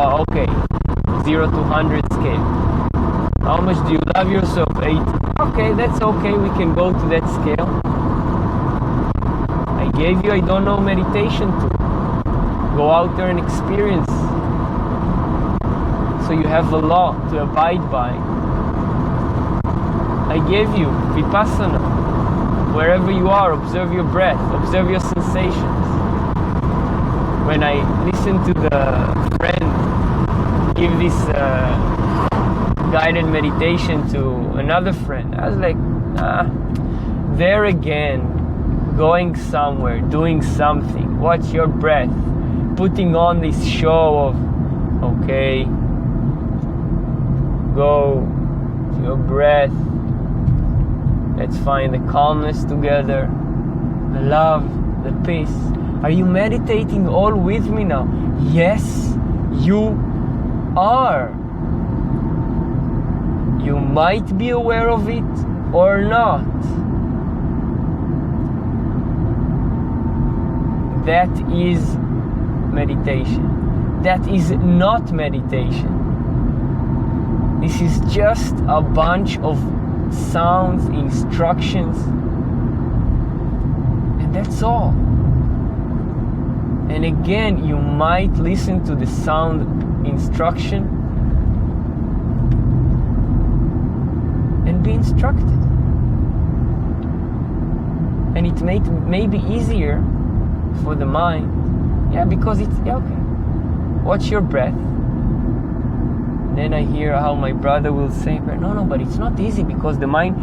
0 to 100 scale. How much do you love yourself? 8. Okay, that's okay. We can go to that scale. I gave you I don't know meditation tool. Go out there and experience. So you have a law to abide by. I gave you Vipassana. Wherever you are, observe your breath, observe your sensations. When I listened to the friend give this guided meditation to another friend, I was like, there again, going somewhere, doing something. Watch your breath, putting on this show of, okay, go to your breath. Let's find the calmness together, the love, the peace. Are you meditating all with me now? Yes, you are. You might be aware of it or not. That is meditation. That is not meditation. This is just a bunch of sounds, instructions, and that's all. And again, you might listen to the sound instruction and be instructed. And it may be easier for the mind, because it's, okay, watch your breath. Then I hear how my brother will say, no, but it's not easy because the mind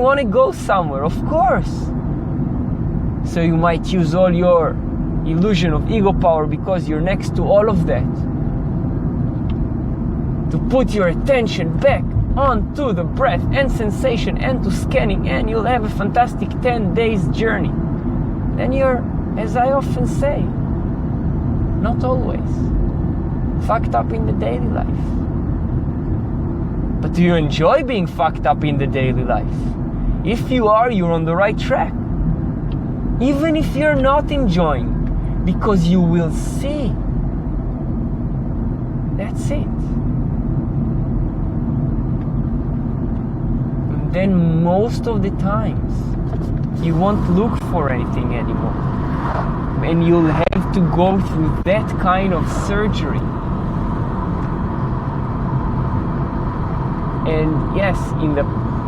want to go somewhere, of course. So you might use all your illusion of ego power because you're next to all of that to put your attention back onto the breath and sensation and to scanning, and you'll have a fantastic 10 days journey. Then you're, as I often say, not always fucked up in the daily life. But do you enjoy being fucked up in the daily life? If you are, you're on the right track. Even if you're not enjoying, because you will see. That's it. And then most of the times, you won't look for anything anymore. And you'll have to go through that kind of surgery. And yes, in the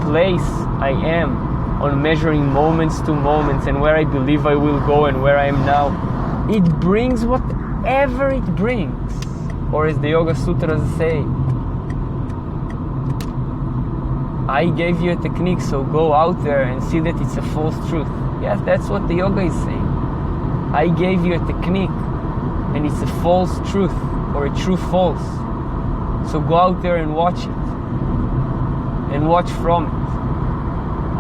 place I am, on measuring moments to moments, and where I believe I will go and where I am now, it brings whatever it brings. Or as the Yoga Sutras say, I gave you a technique, so go out there and see that it's a false truth. Yes, that's what the yoga is saying. I gave you a technique and it's a false truth or a true false. So go out there and watch it. And watch from it.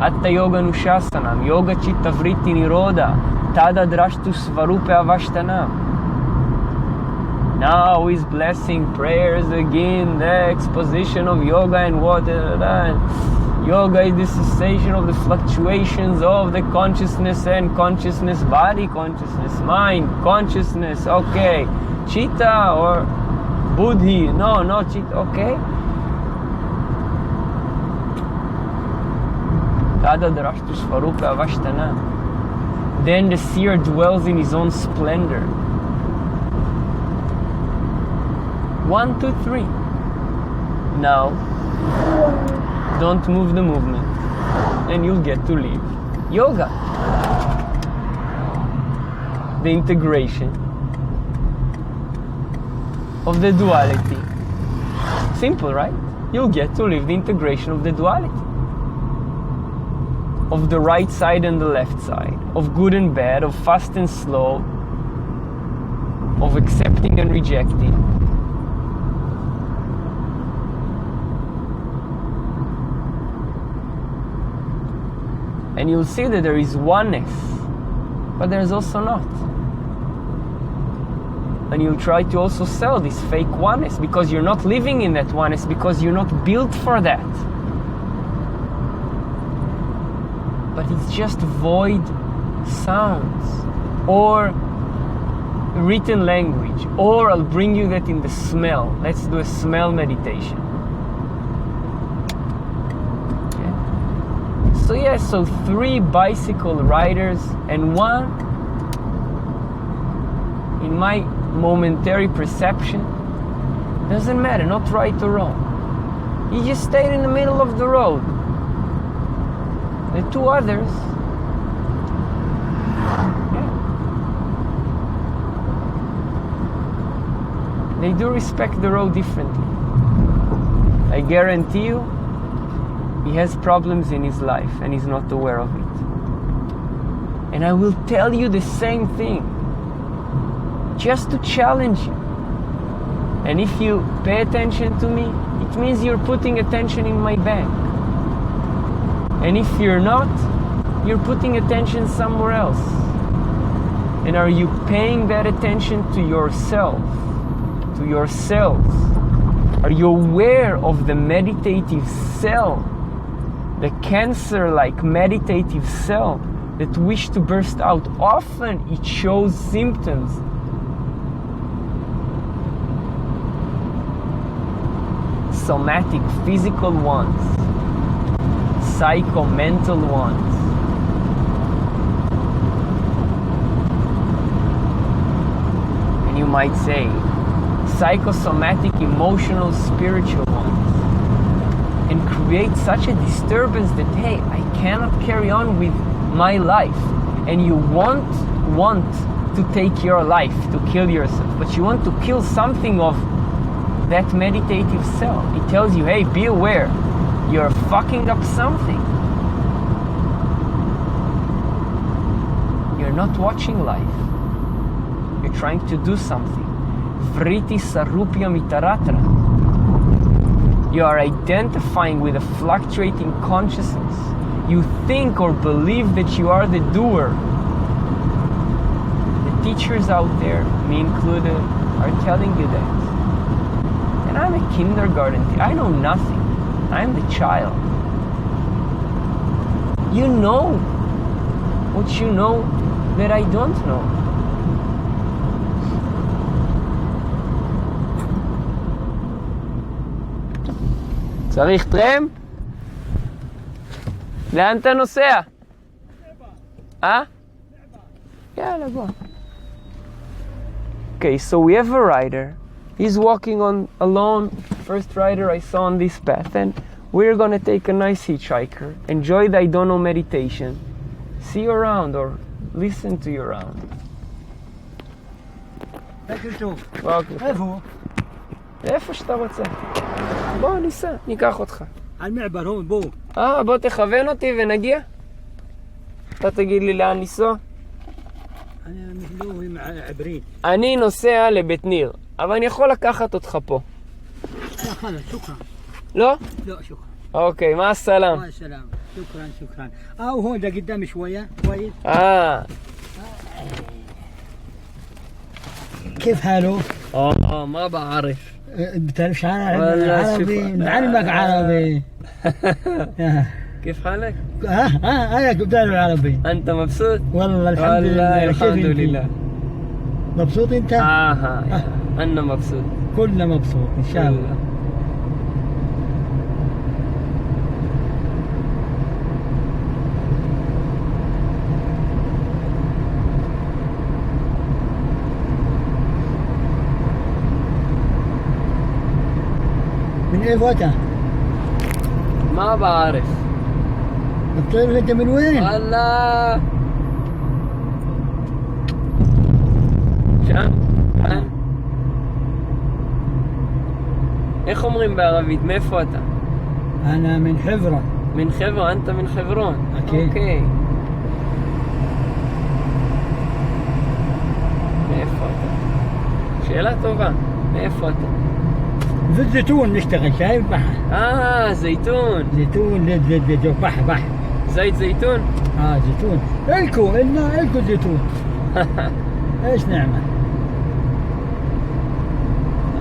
Atta yoga nushasanam, yoga chitta vritti nirodha, tada drashtu svarupe avashtanam. Now he's blessing prayers again, the exposition of yoga and what. Yoga is the cessation of the fluctuations of the consciousness and consciousness body, consciousness mind, consciousness, okay. Chitta or buddhi, no, not chitta, okay. Then the seer dwells in his own splendor. 1, 2, 3. Now, don't move the movement, and you'll get to leave. Yoga. The integration of the duality. Simple, right? You'll get to live the integration of the duality. Of the right side and the left side, of good and bad, of fast and slow, of accepting and rejecting. And you'll see that there is oneness, but there's also not. And you'll try to also sell this fake oneness because you're not living in that oneness, because you're not built for that. But it's just void sounds or written language, or I'll bring you that in the smell. Let's do a smell meditation. Okay. So 3 bicycle riders and 1 in my momentary perception, doesn't matter, not right or wrong. He just stayed in the middle of the road. The two others, they do respect the road differently. I guarantee you, he has problems in his life and he's not aware of it. And I will tell you the same thing, just to challenge you. And if you pay attention to me, it means you're putting attention in my bank. And if you're not, you're putting attention somewhere else. And are you paying that attention to yourself, to yourselves? Are you aware of the meditative cell, the cancer-like meditative cell that wish to burst out? Often it shows symptoms. Somatic, physical ones, psycho-mental ones. And you might say, psychosomatic, emotional, spiritual ones. And create such a disturbance that, hey, I cannot carry on with my life. And you want to take your life, to kill yourself, but you want to kill something of that meditative cell. It tells you, hey, be aware, you're fucking up something. You're not watching life. You're trying to do something. Vritti sarupya mitaratra. You are identifying with a fluctuating consciousness. You think or believe that you are the doer. The teachers out there, me included, are telling you that. And I'm a kindergarten teacher. I know nothing. I'm the child. You know what you know that I don't know. צריך טרם? לאן אתה נוסע? יאללה, בוא. Okay, so we have a rider. He's walking on alone. First rider I saw on this path, and we're gonna take a nice hitchhiker. Enjoy the I don't know meditation. See you around or listen to you around. איפה הוא? איפה שאתה רוצה. בוא ניסע, ניקח אותך. על מעבר, הוא בוא. בוא תכוון אותי ונגיע. אתה תגיד לי לאן לנסוע. אני נוסע לבית ניר, אבל אני יכול לקחת אותך פה. לא? לא, שוכרן. אוקיי, מה הסלאם? מה הסלאם? שוכרן, שוכרן. הוא ده قدام شوية كويس. كيف حاله؟ ما بعرف. بتعرفش عربي؟ نعلمك عربي. كيف حالك؟ أنا بتعرف عربي. أنت مبسوط؟ والله الحمد لله. الحمد لله. مبسوط أنت؟ أنا مبسوط. كلنا مبسوط إن شاء الله. من ايه فتى؟ ما بعرف. بتعرف انت من وين؟ والله שם? איך אומרים בערבית? מאיפה אתה? أنا من حفرة. من חברון? أنت من חברון? أكيد. אוקיי. מאיפה אתה? שאלה טובה. מאיפה אתה? في الزيتون نشتغل، شايف بحر. زيتون. زيتون زيت بحر. زيت زيتون؟ زيتون. إلكو زيتون. ايش نعمل؟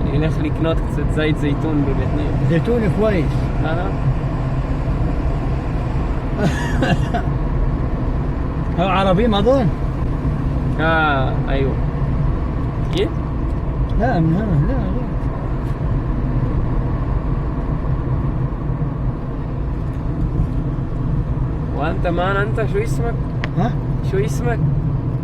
אני אלך לקנות קצת זית זיתון בבית ניר. زيتون كويس. هو عربي ما اظن. ايوه. كيف؟ لا من هنا لا. وأنت مان أنت شو اسمك؟ ها؟ شو اسمك؟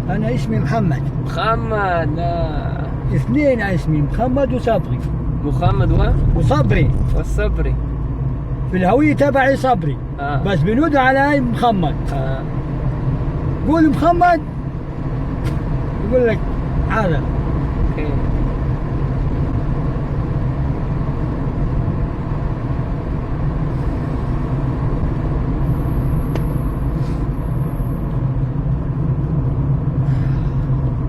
أنا اسمي محمد. محمد. لا. اثنين اسمي محمد وصبري. محمد وصبري. والصبري. في الهوية تبعي صبري. بس بنود علي محمد. قول محمد يقول لك هذا. اوكي.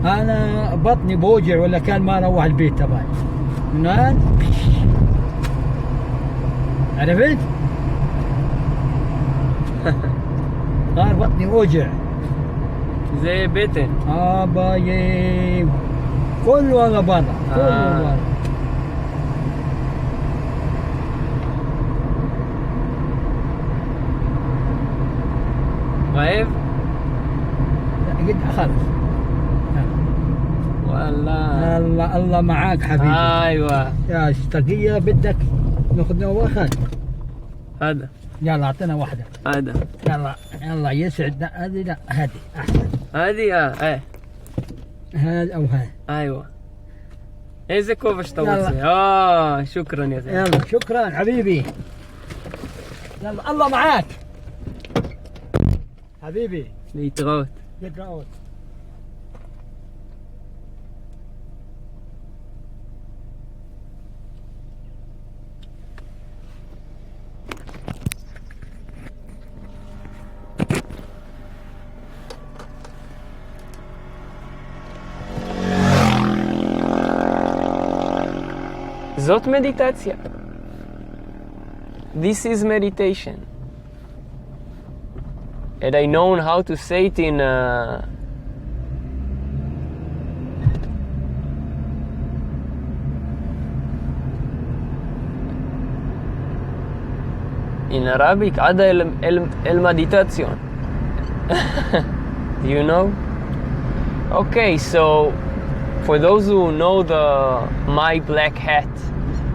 أنا بطني بوجع ولا كان ما أروح البيت تبعي. نان. عرفت؟ صار بطني وجع. زي بطن. باي كله على برا. كله برا. غايب؟ لا قد خلص. والله. الله معاك حبيبي. ايوه. يا اشتقية بدك ناخذ واحد. هذا. يلا اعطينا واحدة. هذا. يلا يسعد. هذه لا هذه احسن. هذه ايه. هذا او هذا. ايوه. ايزي كوفش طوّل. شكرا يا زلمه. يلا شكرا حبيبي. يلا الله معاك حبيبي. להתראות. להתראות. זאת מדיטציה. This is meditation. And I know how to say it in Arabic, Ada el meditación. Do you know? Okay, so for those who know the My Black Hat,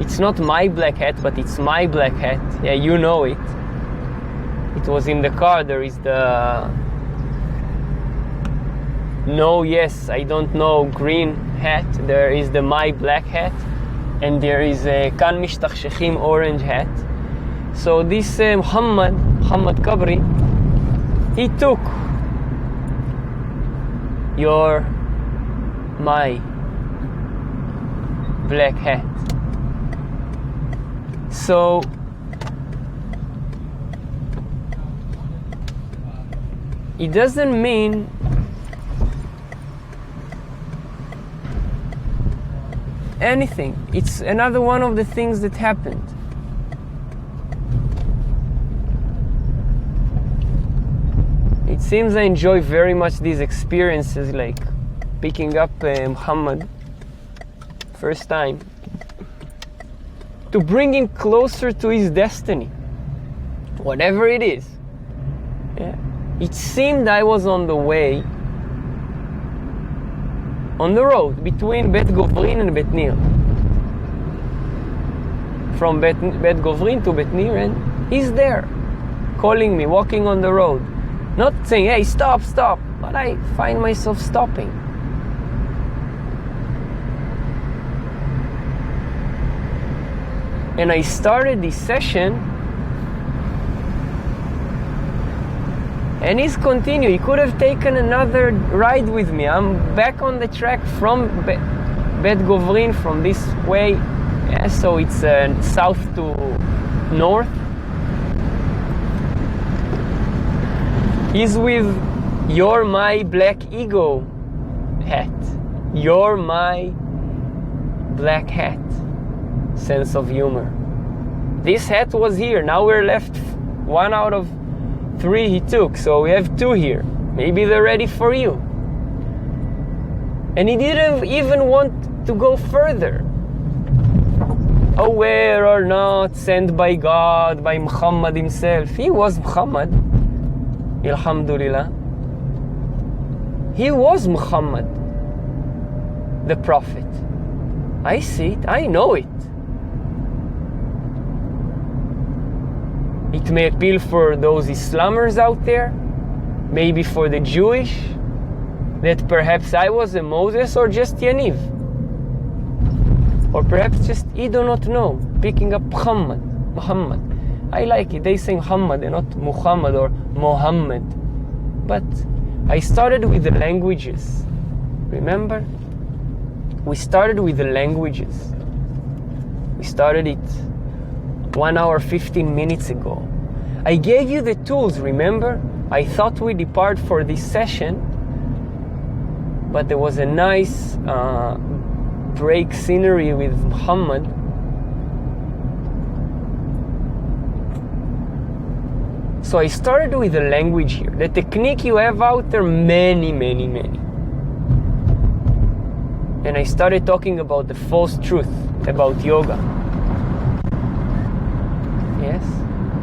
it's not my black hat, but it's my black hat. Yeah, you know it. It was in the car. There is the no, yes, I don't know green hat. There is the my black hat, and there is a kan mishtachshechim orange hat. So this Muhammad Kabri, he took my black hat. So it doesn't mean anything. It's another one of the things that happened. It seems I enjoy very much these experiences, like picking up Muhammad first time, to bring him closer to his destiny, whatever it is. Yeah. It seemed I was on the way, on the road between Bet Govrin and Bet Nir. From Bet Govrin to Bet Nir, and he's there, calling me, walking on the road. Not saying, hey, stop, but I find myself stopping. And I started this session, and he's continuing. He could have taken another ride with me. I'm back on the track from Bet Govrin, from this way. Yeah, so it's south to north. He's with You're My Black Ego hat. You're My Black Hat. Sense of humor. This hat was here. Now we're left 1 out of 3 he took, so we have 2 here. Maybe they're ready for you. And he didn't even want to go further. Aware or not, sent by God, by Muhammad himself. He was Muhammad. Alhamdulillah. He was Muhammad, the Prophet. I see it, I know it. It may appeal for those Islamers out there, maybe for the Jewish, that perhaps I was a Moses or just Yaniv. Or perhaps just he do not know, picking up Muhammad. I like it, they say Muhammad and not Muhammad or Mohammed. But I started with the languages. Remember? We started with the languages. We started it 1 hour 15 minutes ago. I gave you the tools, remember? I thought we depart for this session, but there was a nice break scenery with Muhammad. So I started with the language here. The technique you have out there, many. And I started talking about the false truth about yoga. Yes?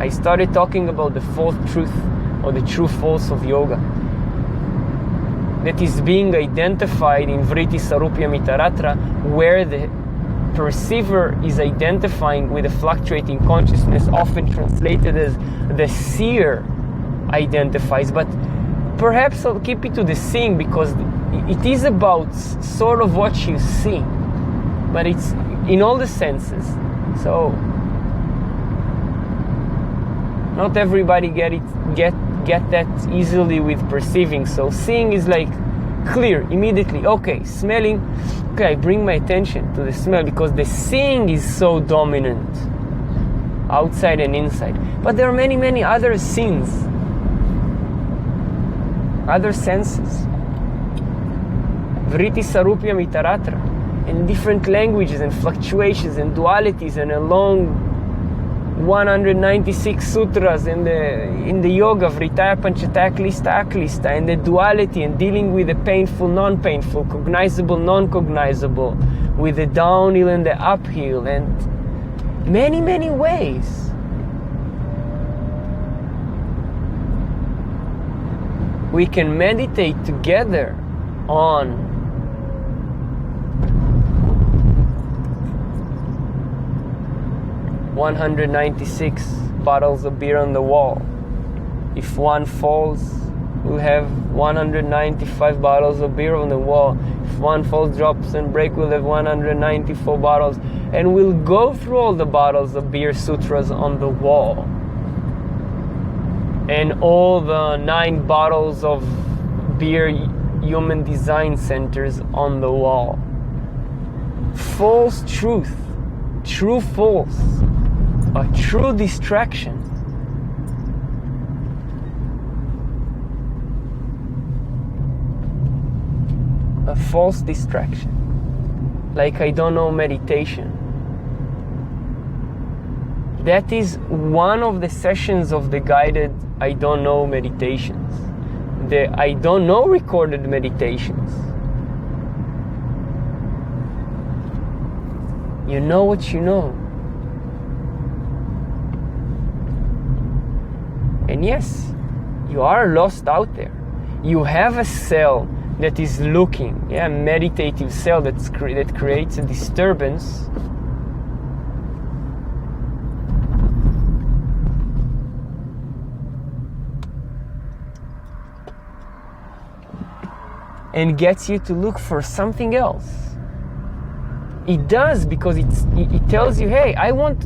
I started talking about the false truth or the true false of yoga that is being identified in Vritti Sarupya Mitaratra, where the perceiver is identifying with a fluctuating consciousness, often translated as the seer identifies. But perhaps I'll keep it to the seeing, because it is about sort of what you see, but it's in all the senses. So not everybody get that easily with perceiving. So seeing is like clear immediately. Okay, smelling. Okay, I bring my attention to the smell because the seeing is so dominant, outside and inside. But there are many other scenes, other senses. Vritti Sarupya Mitaratra, in different languages and fluctuations and dualities, and along 196 sutras in the yoga, Vritaya Panchataya Klista Aklista, and the duality and dealing with the painful, non-painful, cognizable, non-cognizable, with the downhill and the uphill, and many ways. We can meditate together on $196 bottles of beer on the wall. If one falls, we'll have 195 bottles of beer on the wall. If one falls, drops and breaks, we'll have 194 bottles. And we'll go through all the bottles of beer sutras on the wall. And all the 9 bottles of beer human design centers on the wall. False truth, true false. A true distraction. A false distraction. Like I don't know meditation. That is one of the sessions of the guided I don't know meditations. The I don't know recorded meditations. You know what you know. And yes, you are lost out there. You have a cell that is looking, a meditative cell that creates a disturbance. And gets you to look for something else. It does, because it tells you, hey, I want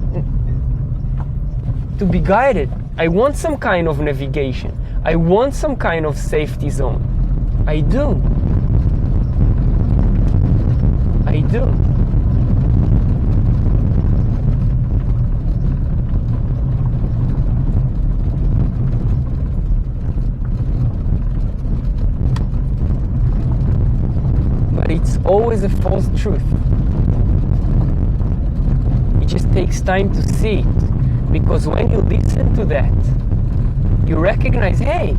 to be guided. I want some kind of navigation. I want some kind of safety zone. I do. But it's always a false truth. It just takes time to see it. Because when you listen to that, you recognize, hey,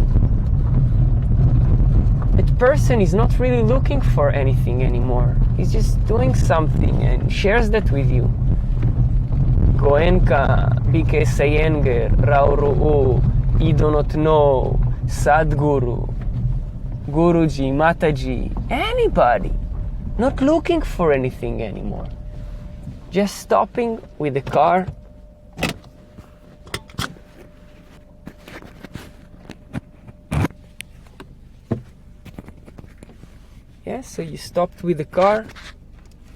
that person is not really looking for anything anymore. He's just doing something and shares that with you. Goenka, Bike Sayenger, Rauru'u, Idonot No, Sadguru, Guruji, Mataji, anybody. Not looking for anything anymore. Just stopping with the car. Yeah, so you stopped with the car,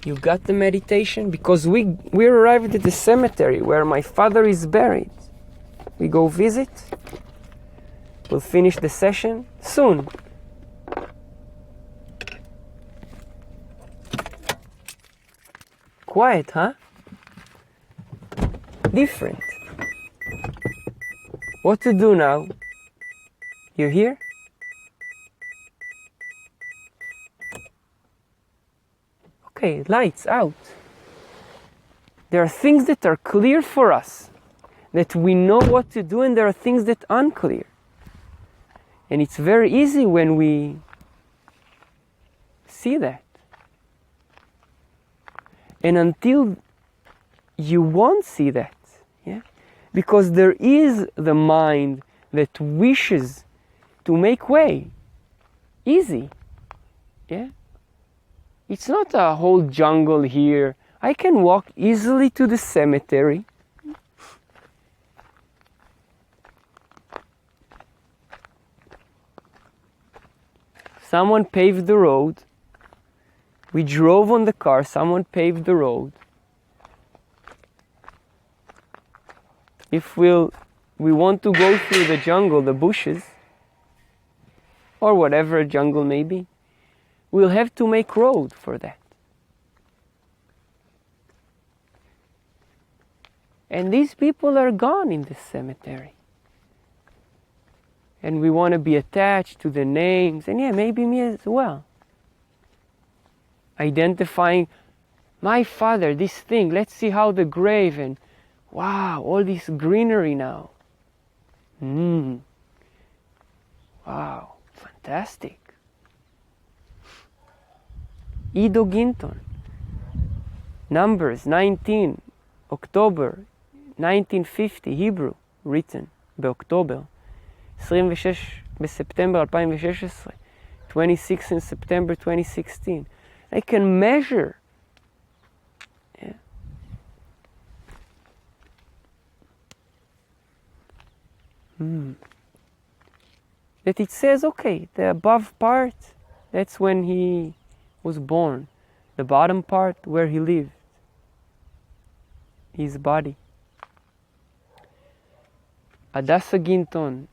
you got the meditation, because we arrived at the cemetery where my father is buried. We go visit. We'll finish the session soon. Quiet, huh? Different. What to do now? You here? Okay, lights out. There are things that are clear for us, that we know what to do, and there are things that are unclear. And it's very easy when we see that. And until you won't see that, yeah? Because there is the mind that wishes to make way. Easy, yeah? It's not a whole jungle here. I can walk easily to the cemetery. Someone paved the road. We drove on the car, someone paved the road. If we want to go through the jungle, the bushes, or whatever a jungle may be, we'll have to make road for that. And these people are gone in this cemetery. And we want to be attached to the names, and yeah, maybe me as well. Identifying my father, this thing, let's see how the grave, and wow, all this greenery now. Wow, fantastic. Ido Ginton, Numbers 19, October 1950, Hebrew, written באוקטובר, 26 בספטמבר 2016, 26 in September 2016. I can measure. Yeah. That it says, okay, the above part, that's when he was born. The bottom part, where he lived. His body. Adassa Ginton,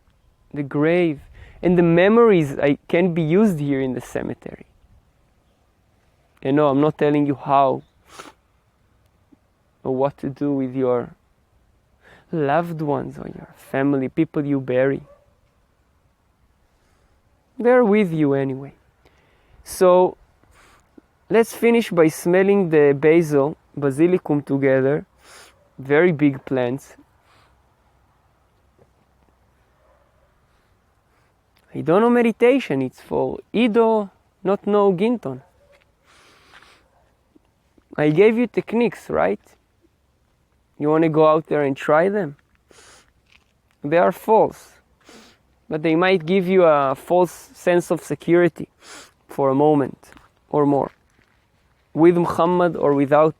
the grave, and the memories can be used here in the cemetery. And no, I'm not telling you how or what to do with your loved ones or your family, people you bury. They're with you anyway. So let's finish by smelling the basil, basilicum together. Very big plants. I don't know meditation, it's for Ido, not know Ginton. I gave you techniques, right? You want to go out there and try them? They are false, but they might give you a false sense of security for a moment or more. With Muhammad or without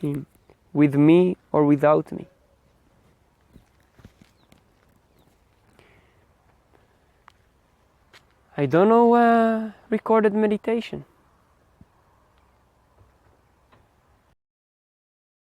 him. With me or without me. I don't know recorded meditation.